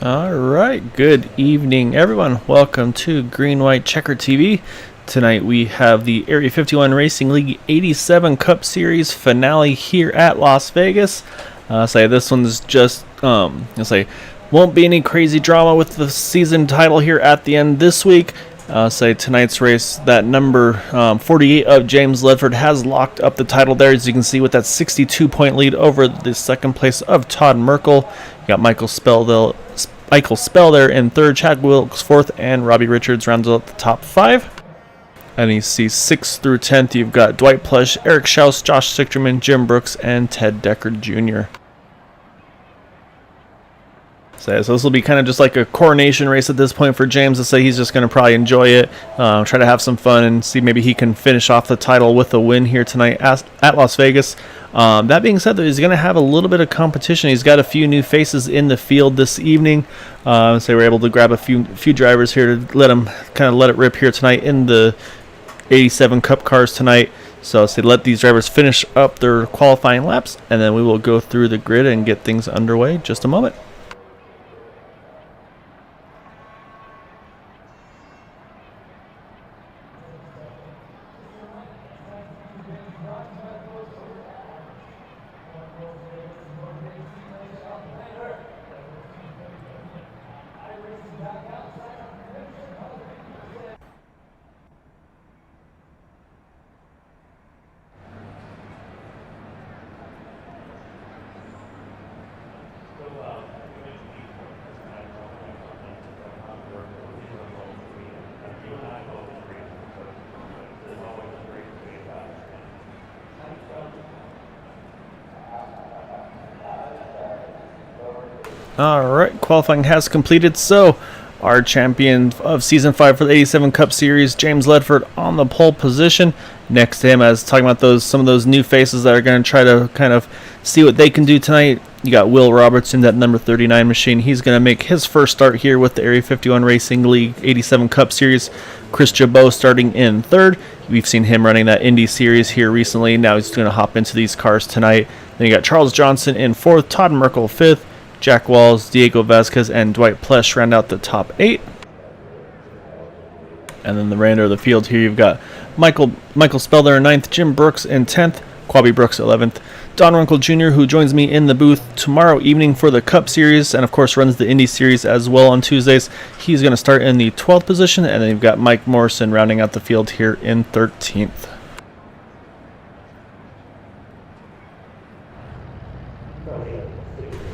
All right, good evening, everyone. Welcome to Green White Checker TV. Tonight we have the Area 51 Racing League 87 Cup Series finale here at Las Vegas. This one's just, won't be any crazy drama with the season title here at the end this week. Tonight's race, that number 48 of James Ledford has locked up the title there, as you can see, with that 62-point lead over the second place of Todd Merkel. You got Michael Spell there in third, Chad Wilkes fourth, and Robbie Richards rounds out the top five. And you see 6th through 10th, you've got Dwight Plush, Eric Schaus, Josh Sichterman, Jim Brooks, and Ted Decker Jr. So this will be kind of just like a coronation race at this point for James. He's just going to probably enjoy it, try to have some fun, and see maybe he can finish off the title with a win here tonight at Las Vegas. That being said, though, he's going to have a little bit of competition. He's got a few new faces in the field this evening. We're able to grab a few drivers here to let it rip here tonight in the 87 Cup cars tonight. So let these drivers finish up their qualifying laps, and then we will go through the grid and get things underway in just a moment. Alright, qualifying has completed, so our champion of Season 5 for the 87 Cup Series, James Ledford, on the pole position. Next to him, as talking about some of those new faces that are going to try to kind of see what they can do tonight, you got Will Robertson, that number 39 machine. He's going to make his first start here with the Area 51 Racing League 87 Cup Series. Chris Jabot starting in third. We've seen him running that Indy Series here recently. Now he's going to hop into these cars tonight. Then you got Charles Johnson in fourth, Todd Merkel fifth, Jack Walls, Diego Vasquez, and Dwight Plesh round out the top 8. And then the remainder of the field here, you've got Michael Spell there in 9th, Jim Brooks in 10th, Quabi Brooks 11th, Don Runkle Jr., who joins me in the booth tomorrow evening for the Cup Series, and of course runs the Indy Series as well on Tuesdays. He's going to start in the 12th position, and then you've got Mike Morrison rounding out the field here in 13th.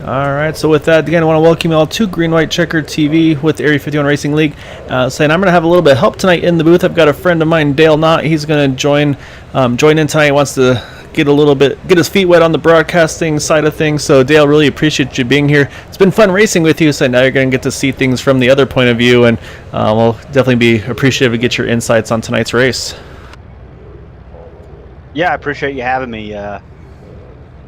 All right, so with that, again, I want to welcome you all to Green White Checker TV with Area 51 Racing League. Saying I'm going to have a little bit of help tonight in the booth. I've got a friend of mine, Dale Knott. He's going to join in tonight. He wants to get his feet wet on the broadcasting side of things. So Dale, really appreciate you being here. It's been fun racing with you. So now you're going to get to see things from the other point of view, and we'll definitely be appreciative to get your insights on tonight's race. Yeah, I appreciate you having me.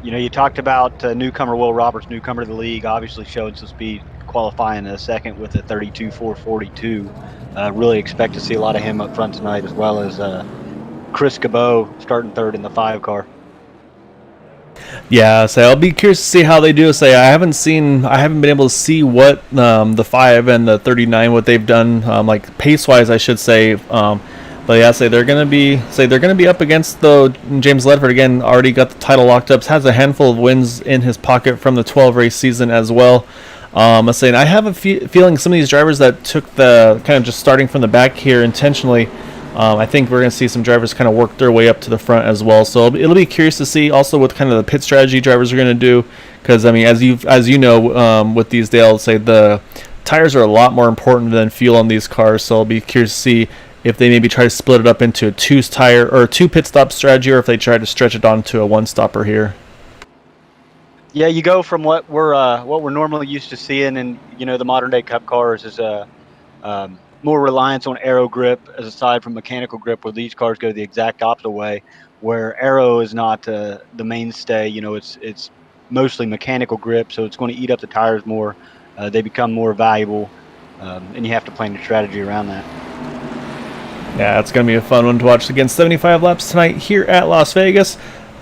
You talked about newcomer Will Roberts, newcomer to the league, obviously showing some speed, qualifying in a second with a 32.442. Really expect to see a lot of him up front tonight, as well as Chris Cabot starting third in the 5 car. Yeah, so I'll be curious to see how they do. I haven't been able to see what the 5 and the 39, what they've done, like pace-wise, I should say. But yeah, they're gonna be up against James Ledford again. Already got the title locked up. Has a handful of wins in his pocket from the 12 race season as well. I have a feeling some of these drivers that took the kind of just starting from the back here intentionally. I think we're gonna see some drivers kind of work their way up to the front as well. So it'll be curious to see also what kind of the pit strategy drivers are gonna do. Because as you know, with these, Dale, the tires are a lot more important than fuel on these cars. So I'll be curious to see if they maybe try to split it up into a 2 pit stop strategy, or if they try to stretch it onto a 1 stopper here. Yeah, you go from what we're normally used to seeing in the modern day Cup cars is more reliance on aero grip, as aside from mechanical grip, where these cars go the exact opposite way, where aero is not the mainstay. It's mostly mechanical grip, so it's going to eat up the tires more. They become more valuable, and you have to plan your strategy around that. Yeah, it's going to be a fun one to watch. Again, 75 laps tonight here at Las Vegas.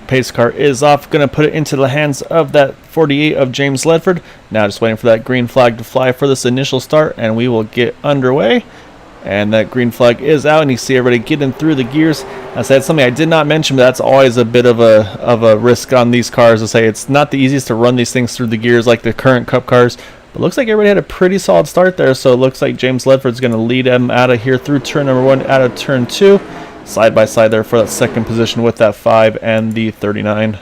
Pace car is off. Going to put it into the hands of that 48 of James Ledford. Now just waiting for that green flag to fly for this initial start, and we will get underway. And that green flag is out, and you see everybody getting through the gears. I said something I did not mention, but that's always a bit of a risk on these cars. It's not the easiest to run these things through the gears like the current Cup cars. But looks like everybody had a pretty solid start there, so it looks like James Ledford's going to lead them out of here through turn number 1, out of turn 2. Side by side there for that second position with that 5 and the 39.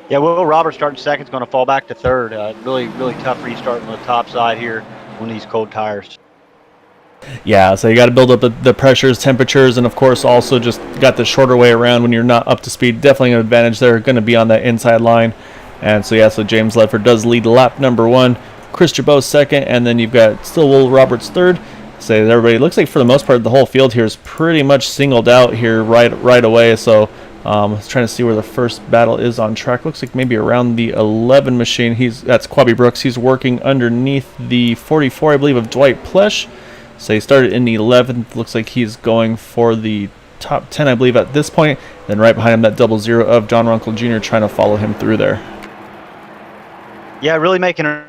Yeah, Will Roberts starting second is going to fall back to third. Really tough restart on the top side here on these cold tires. Yeah, so you got to build up the pressures, temperatures, and of course also just got the shorter way around when you're not up to speed. Definitely an advantage there, going to be on that inside line. And so James Ledford does lead lap number 1, Chris Cabot second, and then you've got still Will Roberts third. Everybody looks like for the most part the whole field here is pretty much singled out here right away. So I was trying to see where the first battle is on track. Looks like maybe around the 11 machine. That's Quabi Brooks. He's working underneath the 44, I believe, of Dwight Plesh. So he started in the 11th. Looks like he's going for the top 10, I believe, at this point. Then right behind him, that 00 of Don Runkle Jr. trying to follow him through there. Yeah, really making a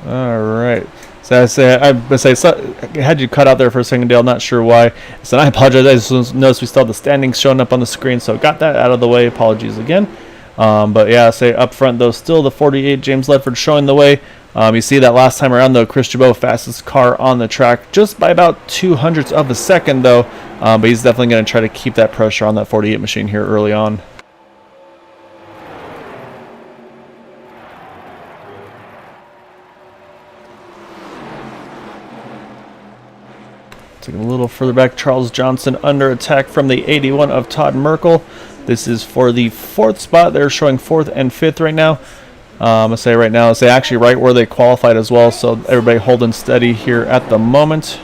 All right. So I had you cut out there for a second, Dale. Not sure why. So I apologize. I just noticed we still have the standings showing up on the screen, so got that out of the way. Apologies again. But yeah, up front though, still the 48 James Ledford showing the way. You see that last time around though, Chris Cabot fastest car on the track, just by about 200ths of a second though. But he's definitely going to try to keep that pressure on that 48 machine here early on. Taking a little further back, Charles Johnson under attack from the 81 of Todd Merkel. This is for the 4th spot. They're showing 4th and 5th right now. Actually right where they qualified as well, so everybody holding steady here at the moment.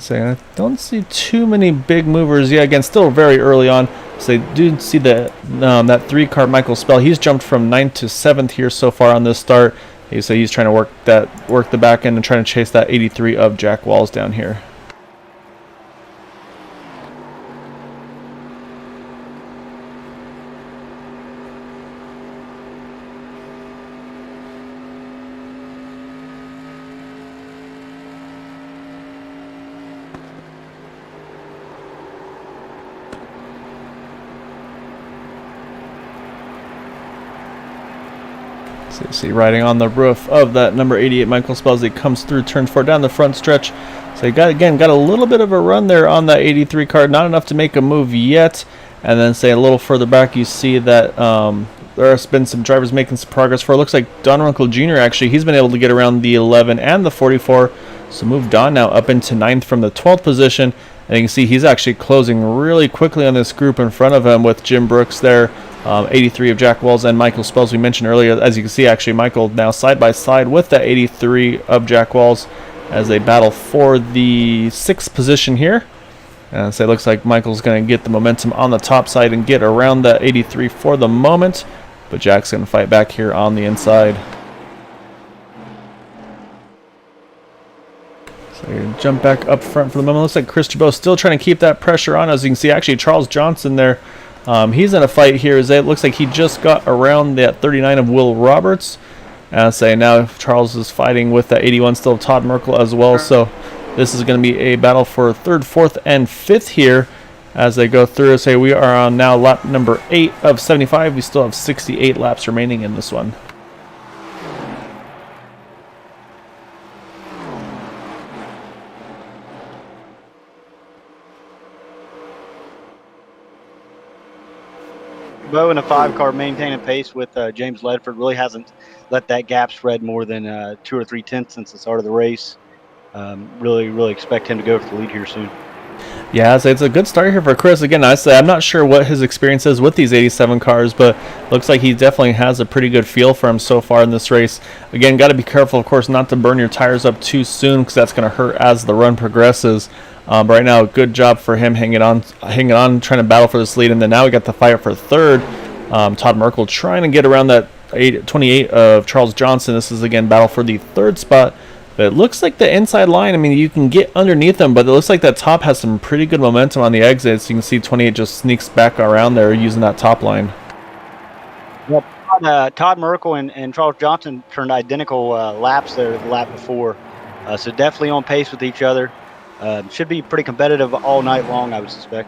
I don't see too many big movers. Yeah, again, still very early on. So they do see that 3-car Michael Spell. He's jumped from 9th to 7th here so far on this start. So he's trying to work the back end and trying to chase that 83 of Jack Walls down here. So you see riding on the roof of that number 88 Michael Spelzy comes through turn 4 down the front stretch. So you got a little bit of a run there on that 83 car, not enough to make a move yet. And then say a little further back, you see that there has been some drivers making some progress for. It looks like Don Runkle Jr. actually, he's been able to get around the 11 and the 44. So move Don now up into 9th from the 12th position. And you can see he's actually closing really quickly on this group in front of him with Jim Brooks there, 83 of Jack Wells and Michael Spells we mentioned earlier. As you can see, actually Michael now side by side with that 83 of Jack Wells as they battle for the 6th position here. And so it looks like Michael's going to get the momentum on the top side and get around that 83 for the moment. But Jack's going to fight back here on the inside. So you jump back up front for the moment. Looks like Chris Jabot still trying to keep that pressure on. As you can see, actually Charles Johnson there, he's in a fight here. As it looks like he just got around that 39 of Will Roberts. And say now Charles is fighting with that 81 still of Todd Merkel as well. So this is going to be a battle for 3rd, 4th, and 5th here as they go through. Say we are on now lap number 8 of 75. We still have 68 laps remaining in this one. Bo in a 5 car maintaining pace with James Ledford really hasn't let that gap spread more than 2 or 3 tenths since the start of the race. Really expect him to go for the lead here soon. Yeah, so it's a good start here for Chris. Again, I'm not sure what his experience is with these 87 cars, but looks like he definitely has a pretty good feel for him so far in this race. Again, got to be careful, of course, not to burn your tires up too soon because that's going to hurt as the run progresses. But right now, good job for him hanging on, trying to battle for this lead. And then now we got the fight for 3rd. Todd Merkel trying to get around that 28 of Charles Johnson. This is, again, battle for the 3rd spot. But it looks like the inside line, I mean, you can get underneath them, but it looks like that top has some pretty good momentum on the exits. You can see 28 just sneaks back around there using that top line. Well, Todd Merkel and Charles Johnson turned identical laps there the lap before. So definitely on pace with each other. Should be pretty competitive all night long, I would suspect.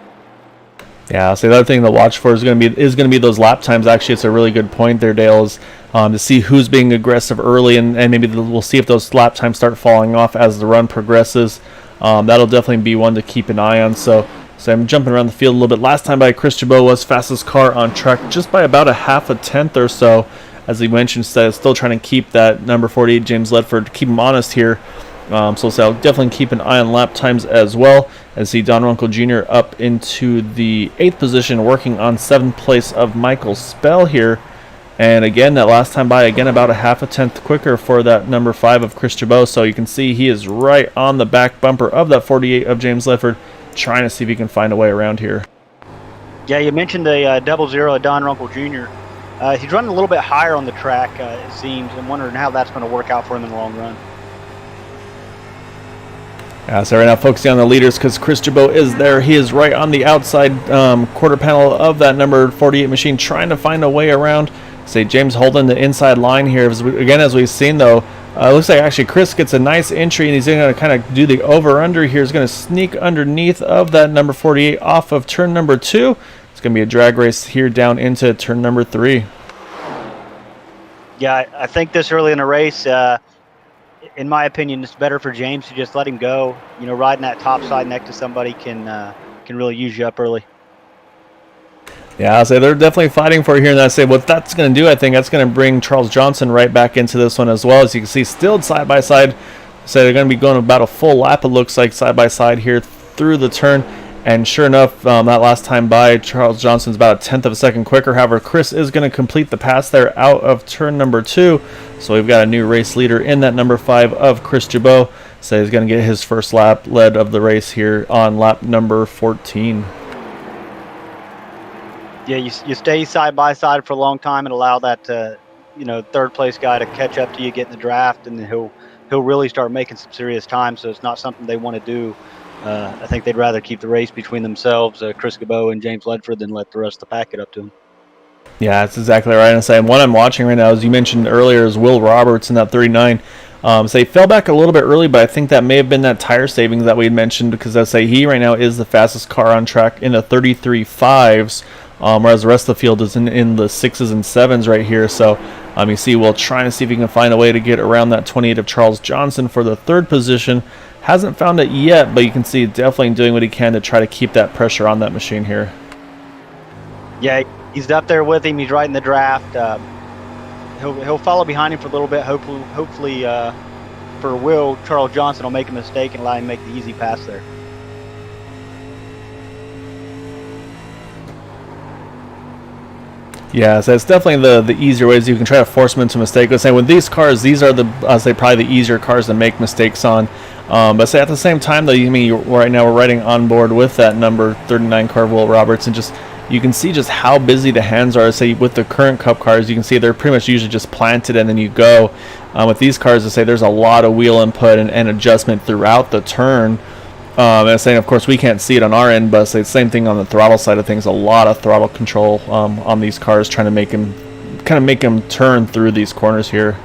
Yeah, so the other thing to watch for is going to be those lap times. Actually, it's a really good point there, Dale, is to see who's being aggressive early, and maybe we'll see if those lap times start falling off as the run progresses. That'll definitely be one to keep an eye on. So I'm jumping around the field a little bit. Last time by Chris Jabot was fastest car on track, just by about a half a tenth or so. As he mentioned, still trying to keep that number 48 James Ledford, keep him honest here. So I'll definitely keep an eye on lap times as well. As see Don Runkle Jr. up into the 8th position, working on 7th place of Michael Spell here. And again, that last time by, again, about a half a tenth quicker for that number 5 of Chris Jabot. So you can see he is right on the back bumper of that 48 of James Ledford, trying to see if he can find a way around here. Yeah, you mentioned the 00 of Don Runkle Jr. He's running a little bit higher on the track, it seems. I'm wondering how that's going to work out for him in the long run. Yeah, so right now focusing on the leaders because Chris Jabot is there. He is right on the outside quarter panel of that number 48 machine, trying to find a way around. Say James holding the inside line here. As we've seen though, looks like actually Chris gets a nice entry and he's going to kind of do the over-under here. He's going to sneak underneath of that number 48 off of turn number 2. It's going to be a drag race here down into turn number 3. Yeah, I think this early in the race, in my opinion, it's better for James to just let him go. You know, riding that top side next to somebody can really use you up early. Yeah, I'll say they're definitely fighting for it here. And I say what that's going to do, I think that's going to bring Charles Johnson right back into this one as well. As you can see, still side by side. So they're going to be going about a full lap, it looks like, side by side here through the turn. And sure enough, that last time by, Charles Johnson's about a tenth of a second quicker. However, Chris is going to complete the pass there out of turn number 2. So we've got a new race leader in that number 5 of Chris Jabot. So he's going to get his first lap led of the race here on lap number 14. Yeah, you stay side by side for a long time and allow that third place guy to catch up to you, get in the draft, and he'll really start making some serious time. So it's not something they want to do. I think they'd rather keep the race between themselves, Chris Jabot and James Ledford, than let the rest of the pack get up to him. Yeah, that's exactly right. And what I'm watching right now, as you mentioned earlier, is Will Roberts in that 39. So he fell back a little bit early, but I think that may have been that tire savings that we had mentioned, because I say he right now is the fastest car on track in the 33.5s, whereas the rest of the field is in the 6s and 7s right here. So You see Will trying to see if he can find a way to get around that 28 of Charles Johnson for the third position. Hasn't found it yet, but you can see definitely doing what he can to try to keep that pressure on that machine here. Yeah, he's up there with him. He's right in the draft. He'll follow behind him for a little bit. Hopefully for Will, Charles Johnson will make a mistake and allow him to make the easy pass there. Yeah, so it's definitely the easier ways you can try to force them into mistake. Let's say with these cars, these are I'll say probably the easier cars to make mistakes on. But say at the same time, though, right now we're riding on board with that number 39 car, Will Roberts, and just you can see just how busy the hands are. Say with the current Cup cars, you can see they're pretty much usually just planted and then you go. With these cars, to say there's a lot of wheel input and adjustment throughout the turn. And saying, of course, we can't see it on our end, but say the same thing on the throttle side of things. A lot of throttle control on these cars, trying to make them turn through these corners here.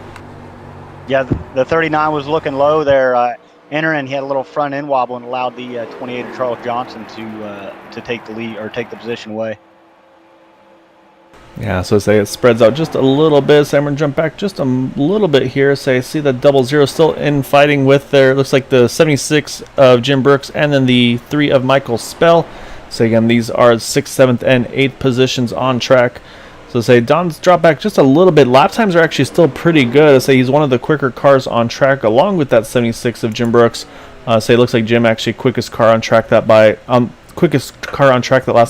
Yeah, the 39 was looking low there. Entering, he had a little front end wobble and allowed the 28 of Charles Johnson to take the lead or take the position away. Yeah, so say it spreads out just a little bit. So I'm going to jump back just a little bit here. Say, see the 00 still in fighting with there. It looks like the 76 of Jim Brooks and then the 3 of Michael Spell. So again, these are 6th, 7th, and 8th positions on track. So say Don's dropped back just a little bit. Lap times are actually still pretty good. Say he's one of the quicker cars on track along with that 76 of Jim Brooks. Say it looks like Jim actually quickest car on track that last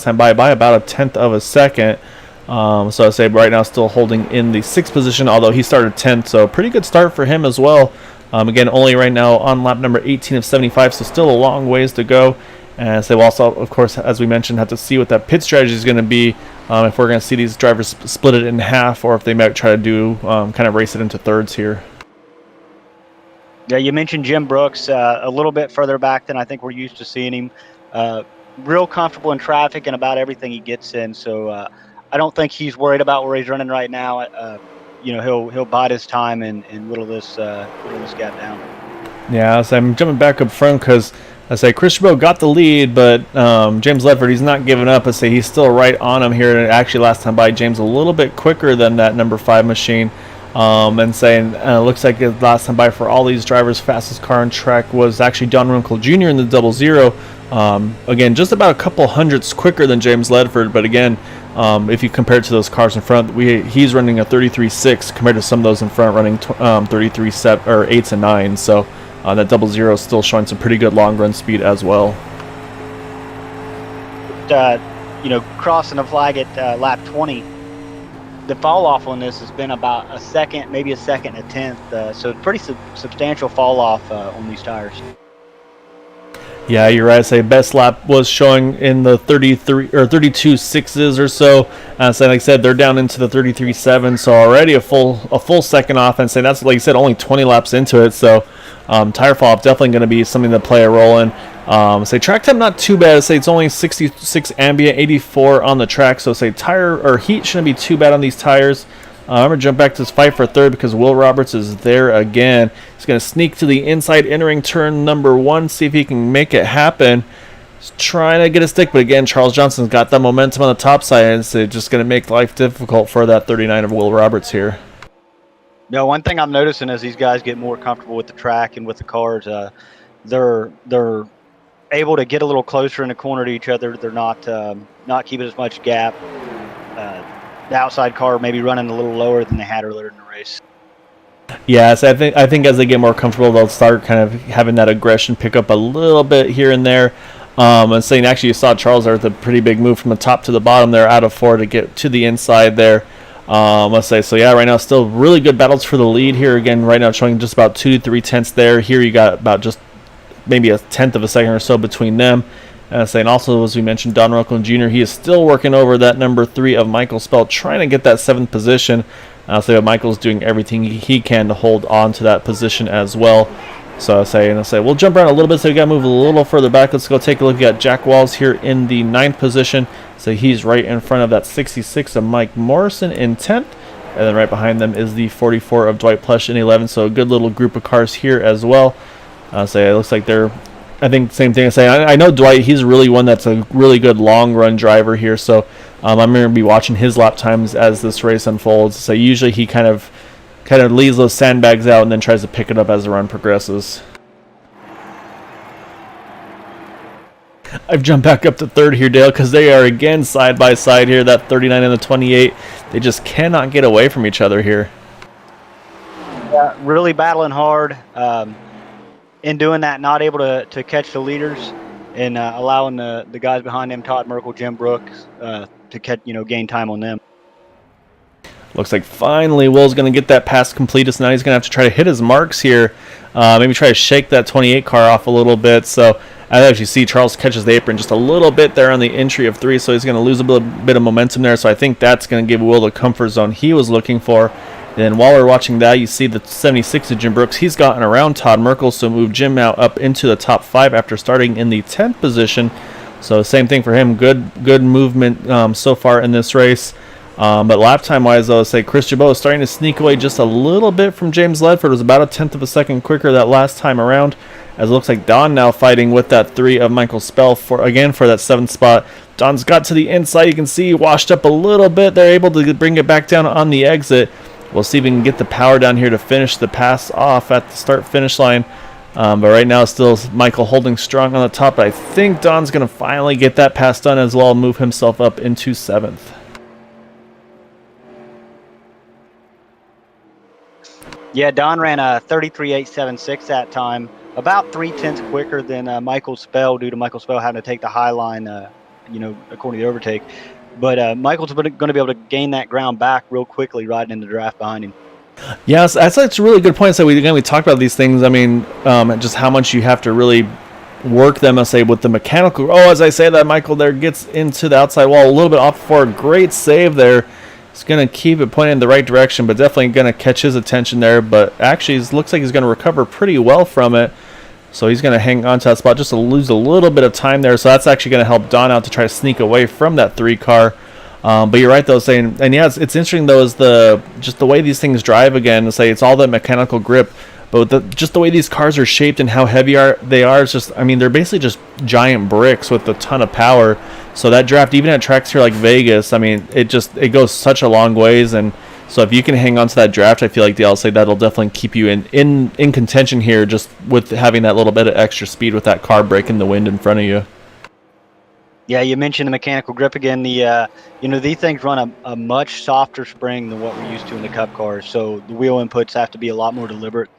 time by about 1/10 of a second. So I say right now still holding in the 6th position, although he started 10th, so pretty good start for him as well. Again, only right now on lap number 18 of 75, so still a long ways to go. And so we'll also, of course, as we mentioned, have to see what that pit strategy is going to be, if we're going to see these drivers split it in half, or if they might try to do kind of race it into thirds here. Yeah, you mentioned Jim Brooks a little bit further back than I think we're used to seeing him. Real comfortable in traffic and about everything he gets in, so I don't think he's worried about where he's running right now. He'll bide his time and whittle this gap down. Yeah, so I'm jumping back up front because I say Chris Rowe got the lead, but James Ledford, he's not giving up. I say he's still right on him here. And actually, last time by James a little bit quicker than that number 5 machine. And saying looks like the last time by for all these drivers, fastest car on track was actually Don Runkle Jr. in the 00. Again, just about a couple hundredths quicker than James Ledford, but again, if you compare it to those cars in front, he's running a 33.6 compared to some of those in front running 33.7 or 8s and 9s. So that 00 is still showing some pretty good long run speed as well. Crossing the flag at lap 20, the fall off on this has been about a second, maybe a second and a tenth. So pretty substantial fall off on these tires. Yeah, you're right. I say best lap was showing in the 33 or 32.6s or so. So like I said, they're down into the 33.7, so already a full second off. And say that's, like you said, only 20 laps into it. So tire fall off definitely going to be something to play a role in. Say track time not too bad. Say it's only 66 ambient, 84 on the track. So say tire or heat shouldn't be too bad on these tires. I'm going to jump back to this fight for third because Will Roberts is there again. He's going to sneak to the inside, entering turn number 1, see if he can make it happen. He's trying to get a stick, but again, Charles Johnson's got that momentum on the top side, and it's just going to make life difficult for that 39 of Will Roberts here. No, one thing I'm noticing as these guys get more comfortable with the track and with the cars, they're able to get a little closer in the corner to each other. They're not keeping as much gap. The outside car maybe running a little lower than they had earlier in the race. Yeah, so I think as they get more comfortable, they'll start kind of having that aggression pick up a little bit here and there. And saying actually you saw Charles there with a pretty big move from the top to the bottom there out of 4 to get to the inside there. Let's say so. Yeah, right now still really good battles for the lead here. Again, right now showing just about 2 to 3 tenths there. Here you got about just maybe a tenth of a second or so between them. Saying also, as we mentioned, Don Runkle Jr., he is still working over that number 3 of Michael Spell, trying to get that 7th position. So Michael's doing everything he can to hold on to that position as well. So I say we'll jump around a little bit, so we got to move a little further back. Let's go take a look at Jack Walls here in the 9th position. So he's right in front of that 66 of Mike Morrison in 10th. And then right behind them is the 44 of Dwight Plush in 11th. So a good little group of cars here as well. So it looks like they're, I think same thing. I know Dwight, he's really one that's a really good long run driver here. So I'm going to be watching his lap times as this race unfolds. So usually he kind of leaves those sandbags out and then tries to pick it up as the run progresses. I've jumped back up to third here, Dale, because they are again side by side here, that 39 and the 28. They just cannot get away from each other here. Yeah, really battling hard. In doing that, not able to catch the leaders, and allowing the guys behind them, Todd Merkel, Jim Brooks, to gain time on them. Looks like finally Will's going to get that pass completed, so now he's going to have to try to hit his marks here. Maybe try to shake that 28 car off a little bit. So as you see, Charles catches the apron just a little bit there on the entry of 3, so he's going to lose a bit of momentum there. So I think that's going to give Will the comfort zone he was looking for. Then while we're watching that, you see the 76 of Jim Brooks. He's gotten around Todd Merkel, so moved Jim now up into the top 5 after starting in the 10th position. So same thing for him. Good movement so far in this race. But lap time wise, though, say Chris Jabot is starting to sneak away just a little bit from James Ledford. It was about a 1/10 of a second quicker that last time around. As it looks like Don now fighting with that 3 of Michael Spell for that 7th spot. Don's got to the inside. You can see he washed up a little bit. They're able to bring it back down on the exit. We'll see if we can get the power down here to finish the pass off at the start-finish line. But right now, still Michael holding strong on the top. But I think Don's going to finally get that pass done as well and move himself up into 7th. Yeah, Don ran a 33.876 that time, about 3/10 quicker than Michael Spell, due to Michael Spell having to take the high line, according to the overtake. But Michael's going to be able to gain that ground back real quickly, riding in the draft behind him. Yes, that's a really good point. So we talked about these things. I mean, just how much you have to really work them. I say with the mechanical. Oh, as I say that, Michael there gets into the outside wall a little bit off for a great save there. He's going to keep it pointed in the right direction, but definitely going to catch his attention there. But actually, it looks like he's going to recover pretty well from it. So he's going to hang on to that spot just to lose a little bit of time there. So that's actually going to help Don out to try to sneak away from that 3 car. But you're right, though, saying, and yeah, it's interesting, though, is just the way these things drive again. To say it's all that mechanical grip. But just the way these cars are shaped and how heavy they are, it's just, I mean, they're basically just giant bricks with a ton of power. So that draft, even at tracks here like Vegas, I mean, it goes such a long ways. And so if you can hang on to that draft, I feel like I'll say that'll definitely keep you in contention here, just with having that little bit of extra speed with that car breaking the wind in front of you. Yeah, you mentioned the mechanical grip again. These things run a much softer spring than what we're used to in the Cup cars. So the wheel inputs have to be a lot more deliberate.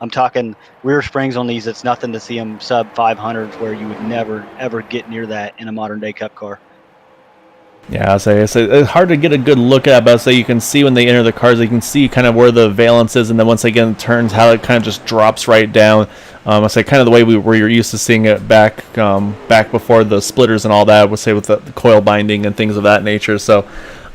I'm talking rear springs on these. It's nothing to see them sub 500s, where you would never ever get near that in a modern day Cup car. Yeah, it's hard to get a good look at, but you can see when they enter the cars, you can see kind of where the valence is, and then once they get in turns, how it kind of just drops right down. I say kind of the way we were used to seeing it back before the splitters and all that, with the coil binding and things of that nature. So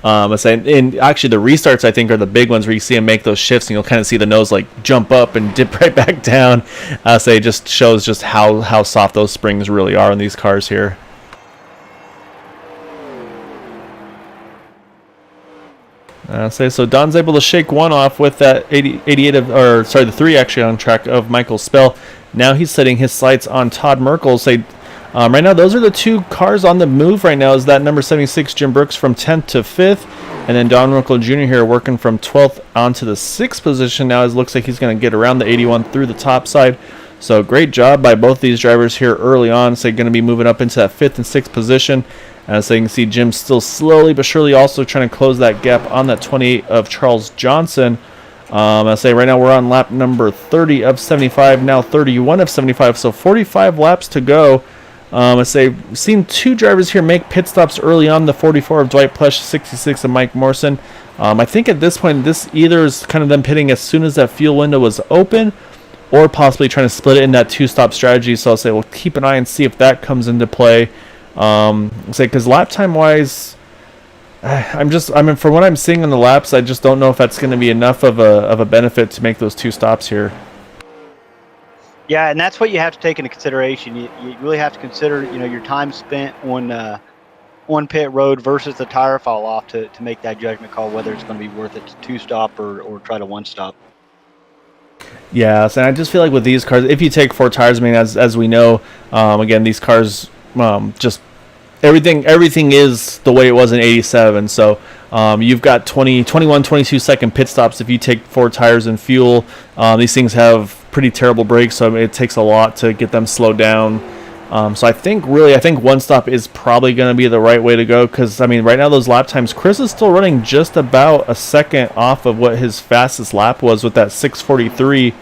I say, and actually the restarts I think are the big ones where you see them make those shifts, and you'll kind of see the nose like jump up and dip right back down. I say it just shows just how soft those springs really are in these cars here. So Don's able to shake one off with that 88 the 3 actually on track of Michael Spell. Now he's setting his sights on Todd Merkel. Right now those are the 2 cars on the move right now. Is that number 76 Jim Brooks from 10th to 5th, and then Don Merkel Jr. here working from 12th onto the 6th position. Now it looks like he's going to get around the 81 through the top side. So great job by both these drivers here early on. So going to be moving up into that 5th and 6th position. So you can see Jim still slowly but surely also trying to close that gap on that 28 of Charles Johnson. I say right now we're on lap number 30 of 75, now 31 of 75, so 45 laps to go. I say we've seen 2 drivers here make pit stops early on, the 44 of Dwight Plush, 66 of Mike Morrison. I think at this point this either is kind of them pitting as soon as that fuel window was open, or possibly trying to split it in that 2-stop strategy. So I'll say we'll keep an eye and see if that comes into play. Because lap time wise, from what I'm seeing in the laps, I just don't know if that's going to be enough of a benefit to make those 2 stops here. Yeah, and that's what you have to take into consideration. You really have to consider, your time spent on pit road versus the tire fall off to make that judgment call whether it's going to be worth it to 2-stop or try to 1-stop. Yeah, so I just feel like with these cars, if you take 4 tires, I mean, as we know, again, these cars just everything is the way it was in 87. So you've got 21, 22-second pit stops if you take 4 tires and fuel. These things have pretty terrible brakes, so it takes a lot to get them slowed down. So I think one stop is probably going to be the right way to go, because I mean right now those lap times, Chris is still running just about a second off of what his fastest lap was with that 6:43.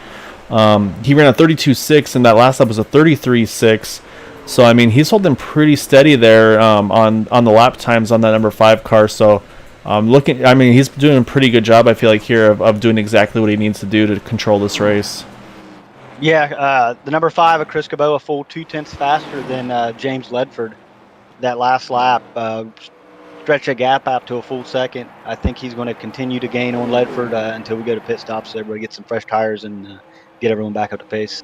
He ran a 32.6 and that last lap was a 33.6. So I mean he's holding pretty steady there on the lap times on that number 5 car. So he's doing a pretty good job, I feel like, here of doing exactly what he needs to do to control this race. Yeah, the number 5 of Chris Cabot, a full 0.2 faster than James Ledford. That last lap stretched the gap out to a full second. I think he's going to continue to gain on Ledford until we go to pit stops, so everybody gets some fresh tires and get everyone back up to pace.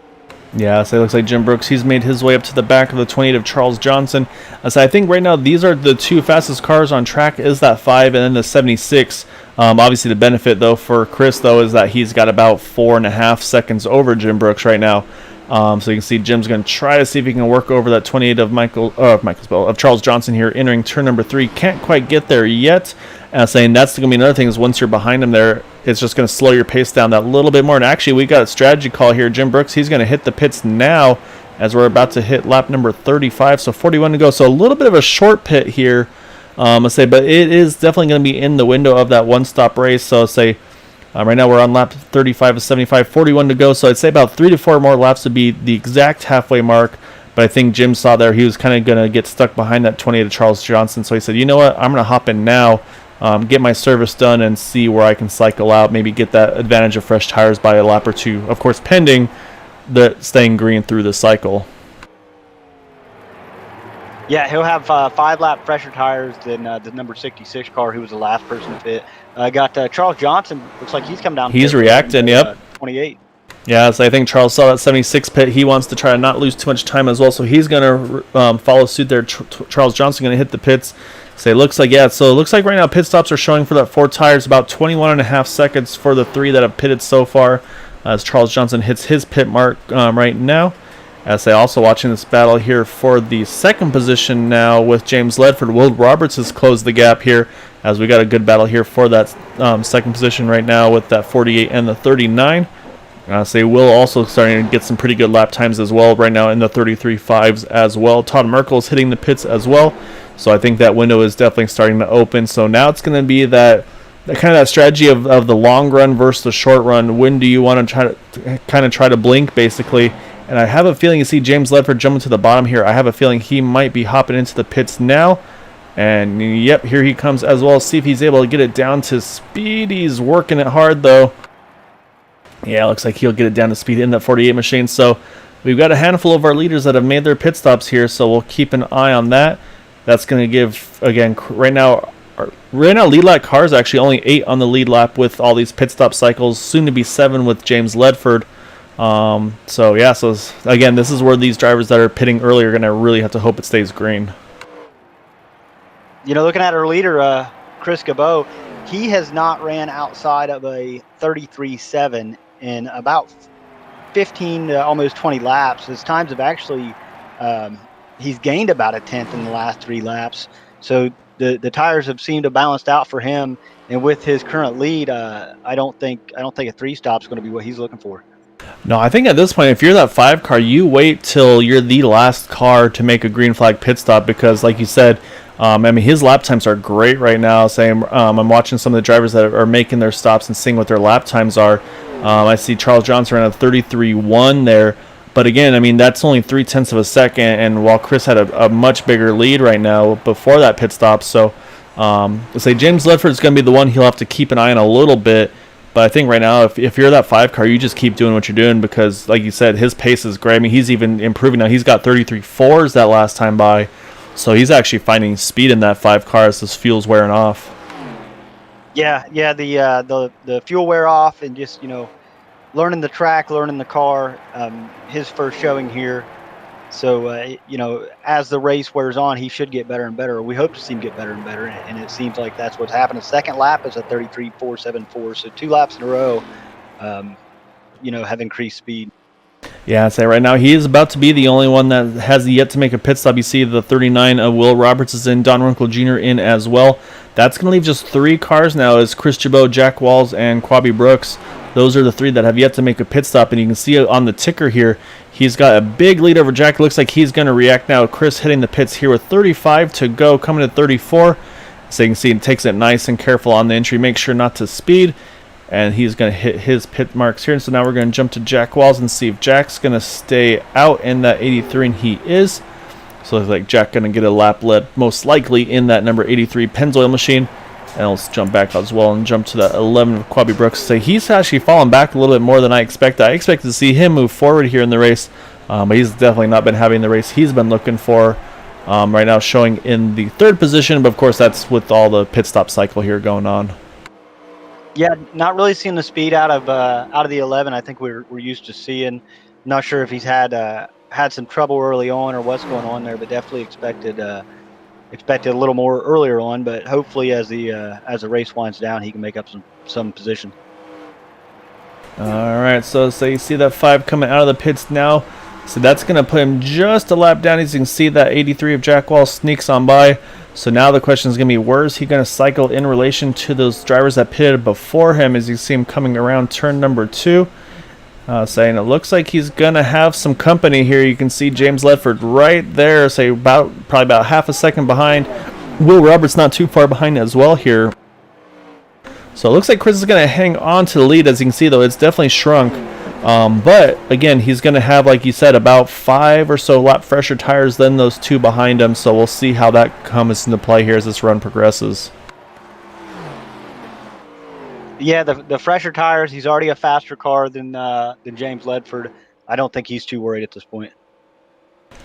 Yeah, so it looks like Jim Brooks, he's made his way up to the back of the 28 of Charles Johnson. So I think right now these are the 2 fastest cars on track, is that 5 and then the 76. Obviously the benefit though for Chris though is that he's got about 4.5 seconds over Jim Brooks right now. So you can see Jim's going to try to see if he can work over that 28 of Charles Johnson here, entering turn number 3. Can't quite get there yet. Saying that's going to be another thing, is once you're behind him there, it's just going to slow your pace down that little bit more. And actually, we got a strategy call here. Jim Brooks, he's going to hit the pits now as we're about to hit lap number 35. So 41 to go. So a little bit of a short pit here, but it is definitely going to be in the window of that one-stop race. So say right now we're on lap 35 of 75, 41 to go. So I'd say about 3 to 4 more laps would be the exact halfway mark. But I think Jim saw there he was kind of going to get stuck behind that 28 of Charles Johnson. So he said, you know what, I'm going to hop in now. Get my service done and see where I can cycle out, maybe get that advantage of fresh tires by a lap or 2, of course pending the staying green through the cycle. Yeah, he'll have 5-lap fresher tires than the number 66 car, who was the last person to pit. Got Charles Johnson, looks like he's come down. He's reacting, yep. 28. Yeah, so I think Charles saw that 76 pit. He wants to try to not lose too much time as well, so he's going to follow suit there. Charles Johnson going to hit the pits. So it looks like right now pit stops are showing for that 4 tires about 21.5 seconds for the 3 that have pitted so far, as Charles Johnson hits his pit mark right now. As they also watching this battle here for the second position now with James Ledford. Will Roberts has closed the gap here, as we got a good battle here for that second position right now with that 48 and the 39. Will also starting to get some pretty good lap times as well right now in the 33.5s as well. Todd Merkel's hitting the pits as well. So I think that window is definitely starting to open. So now it's going to be that kind of that strategy of the long run versus the short run. When do you want to try to blink, basically? And I have a feeling you see James Ledford jumping to the bottom here. I have a feeling he might be hopping into the pits now. And yep, here he comes as well. See if he's able to get it down to speed. He's working it hard though. Yeah, looks like he'll get it down to speed in that 48 machine. So we've got a handful of our leaders that have made their pit stops here. So we'll keep an eye on that. That's going to give, again, right now lead lap cars actually only 8 on the lead lap with all these pit stop cycles, soon to be 7 with James Ledford. So again, this is where these drivers that are pitting early are going to really have to hope it stays green. You know, looking at our leader, Chris Cabot, he has not ran outside of a 33.7 in about 15 to almost 20 laps. His times have actually he's gained about a 10th in the last 3 laps. So the tires have seemed to balance out for him. And with his current lead, I don't think a 3 stop is going to be what he's looking for. No, I think at this point, if you're that 5 car, you wait till you're the last car to make a green flag pit stop, because like you said, his lap times are great right now. I'm watching some of the drivers that are making their stops and seeing what their lap times are. I see Charles Johnson around a 33.1 there. But again, that's only 0.3 of a second, and while Chris had a much bigger lead right now before that pit stop, so let's say James Ledford is going to be the one he'll have to keep an eye on a little bit. But I think right now, if you're that 5 car, you just keep doing what you're doing, because, like you said, his pace is great. He's even improving now. He's got 33.4s that last time by, so he's actually finding speed in that 5 car as this fuel's wearing off. Yeah, the fuel wear off, and just learning the track, learning the car, his first showing here. So, as the race wears on, he should get better and better. We hope to see him get better and better, and it seems like that's what's happened. The second lap is a 33.474, so 2 laps in a row, have increased speed. Yeah, I'd say right now he is about to be the only one that has yet to make a pit stop. You see the 39 of Will Roberts is in, Don Runkle Jr. in as well. That's going to leave just 3 cars now as Chris Chabot, Jack Walls, and Quabi Brooks. Those are the 3 that have yet to make a pit stop, and you can see on the ticker here, he's got a big lead over Jack. Looks like he's going to react now. Chris hitting the pits here with 35 to go, coming to 34. So you can see it takes it nice and careful on the entry. Make sure not to speed. And he's going to hit his pit marks here. And so now we're going to jump to Jack Walls and see if Jack's going to stay out in that 83, and he is. So it looks like Jack going to get a lap lead, most likely in that number 83 Pennzoil machine. And let's jump back as well and jump to that 11 of Quabi Brooks. So he's actually fallen back a little bit more than I expected. I expected to see him move forward here in the race, but he's definitely not been having the race he's been looking for. Right now showing in the 3rd position, but of course that's with all the pit stop cycle here going on. Yeah, not really seeing the speed out of the 11. I think we're used to seeing. Not sure if he's had some trouble early on or what's going on there, but definitely expected a little more earlier on. But hopefully, as the race winds down, he can make up some position. All right, so you see that 5 coming out of the pits now. So that's going to put him just a lap down. As you can see, that 83 of Jack Wall sneaks on by. So now the question is going to be, where is he going to cycle in relation to those drivers that pitted before him? As you see him coming around turn number 2. Saying it looks like he's going to have some company here. You can see James Ledford right there, probably about half a second behind. Will Roberts not too far behind as well here. So it looks like Chris is going to hang on to the lead. As you can see, though, it's definitely shrunk. But again, he's going to have, like you said, about 5 or so lap fresher tires than those 2 behind him. So we'll see how that comes into play here as this run progresses. Yeah, the fresher tires. He's already a faster car than James Ledford. I don't think he's too worried at this point.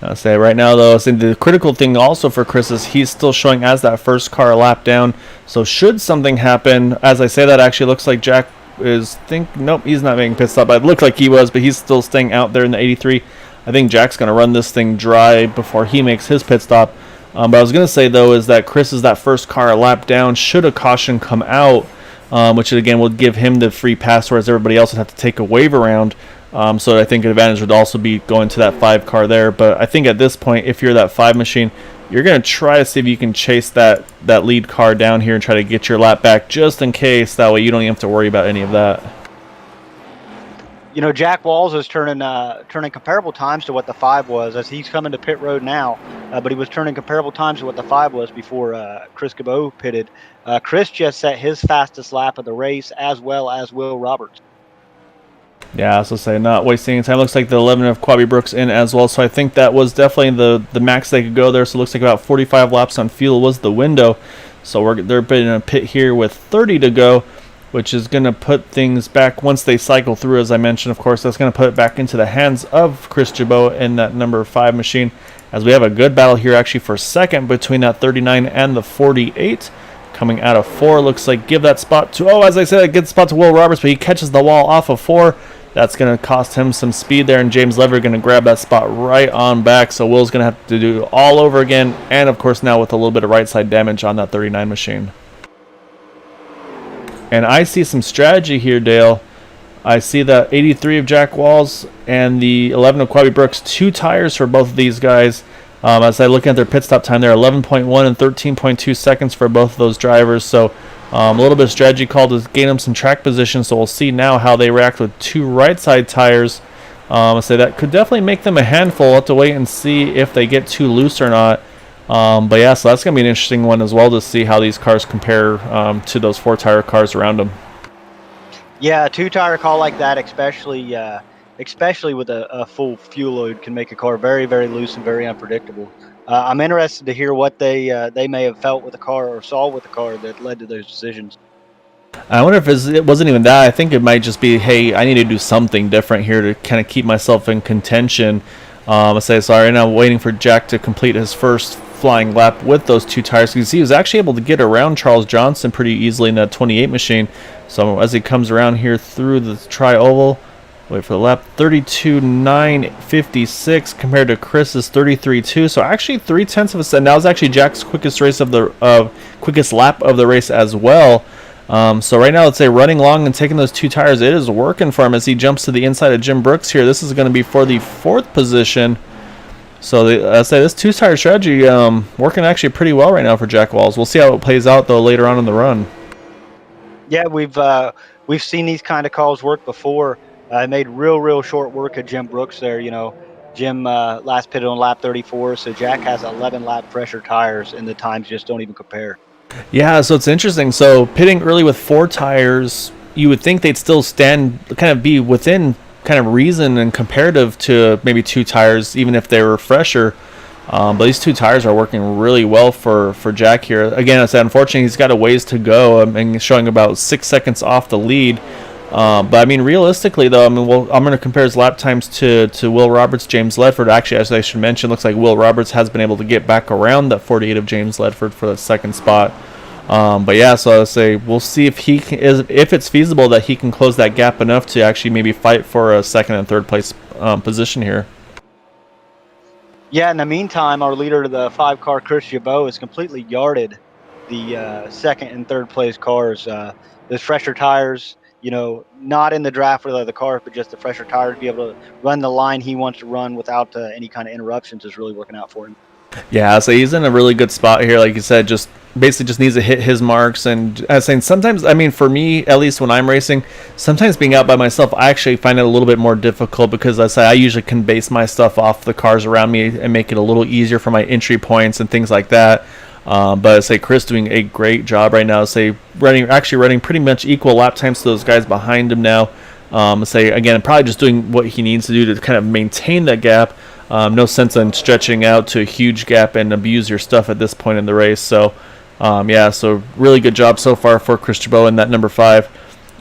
I'll say right now, though, the critical thing also for Chris is he's still showing as that first car a lap down. So should something happen, as I say that, actually looks like Jack nope, he's not making pit stop. It looked like he was, but he's still staying out there in the 83. I think Jack's going to run this thing dry before he makes his pit stop. But I was going to say, though, is that Chris is that first car a lap down. Should a caution come out, which again would give him the free pass, whereas everybody else would have to take a wave around. So I think an advantage would also be going to that 5 car there. But I think at this point, if you're that 5 machine, you're going to try to see if you can chase that lead car down here and try to get your lap back just in case. That way you don't even have to worry about any of that. You know, Jack Walls is turning comparable times to what the 5 was as he's coming to pit road now. But he was turning comparable times to what the 5 was before Chris Cabot pitted. Chris just set his fastest lap of the race, as well as Will Roberts. Yeah, so say not wasting any time. Looks like the 11 of Quabi Brooks in as well. So I think that was definitely the max they could go there. So it looks like about 45 laps on fuel was the window. So they're in a pit here with 30 to go, which is going to put things back once they cycle through, as I mentioned. Of course, that's going to put it back into the hands of Chris Chabot in that number 5 machine, as we have a good battle here actually for second between that 39 and the 48. Coming out of 4, looks like give that spot to, as I said, a good spot to Will Roberts, but he catches the wall off of 4. That's going to cost him some speed there, and James Lever going to grab that spot right on back. So Will's going to have to do it all over again, and of course now with a little bit of right side damage on that 39 machine. And I see some strategy here, Dale. I see the 83 of Jack Walls and the 11 of Quabi Brooks, 2 tires for both of these guys. As I look at their pit stop time, they're 11.1 and 13.2 seconds for both of those drivers. So a little bit of strategy call to gain them some track position. So we'll see now how they react with 2 right side tires. I say that could definitely make them a handful. We'll have to wait and see if they get too loose or not. But yeah, so that's going to be an interesting one as well to see how these cars compare to those 4 tire cars around them. Yeah, a 2 tire call like that, especially with a full fuel load, can make a car very, very loose and very unpredictable. I'm interested to hear what they may have felt with the car or saw with the car that led to those decisions. I wonder if it wasn't even that. I think it might just be, hey, I need to do something different here to kind of keep myself in contention. I say sorry, now waiting for Jack to complete his first flying lap with those 2 tires. You can see he was actually able to get around Charles Johnson pretty easily in that 28 machine. So as he comes around here through the tri-oval, wait for the lap, 32.956 compared to Chris's 33.2. So actually 0.3 of a second. That was actually Jack's quickest lap of the race as well. So right now, let's say running long and taking those 2 tires, it is working for him as he jumps to the inside of Jim Brooks here. This is going to be for the 4th position. So I say this 2-tire strategy working actually pretty well right now for Jack Walls. We'll see how it plays out though later on in the run. Yeah, we've seen these kind of calls work before. I made real short work of Jim Brooks there. Jim last pitted on lap 34, so Jack has 11 lap fresher tires, and the times just don't even compare. Yeah, so it's interesting. So pitting early with 4 tires, you would think they'd still kind of be within kind of reason and comparative to maybe 2 tires, even if they were fresher. But these 2 tires are working really well for Jack here. Again, it's unfortunate he's got a ways to go and showing about 6 seconds off the lead. But I mean, realistically though, I'm going to compare his lap times to Will Roberts, James Ledford. Actually, as I should mention, looks like Will Roberts has been able to get back around that 48 of James Ledford for the 2nd spot. But yeah, so I would say we'll see if if it's feasible that he can close that gap enough to actually maybe fight for a 2nd and 3rd place position here. Yeah, in the meantime, our leader of the 5-car, Chris Jabot, has completely yarded the 2nd and 3rd place cars. Those fresher tires, not in the draft for the other cars, but just the fresher tires, be able to run the line he wants to run without any kind of interruptions is really working out for him. Yeah, so he's in a really good spot here. Like you said, just basically just needs to hit his marks. And I was saying, sometimes, I mean, for me, at least when I'm racing, sometimes being out by myself, I actually find it a little bit more difficult because I usually can base my stuff off the cars around me and make it a little easier for my entry points and things like that. But I say Chris doing a great job right now. Actually running pretty much equal lap times to those guys behind him now. Again, probably just doing what he needs to do to kind of maintain that gap. No sense in stretching out to a huge gap and abuse your stuff at this point in the race. So, so really good job so far for Chris Jabot in that number 5.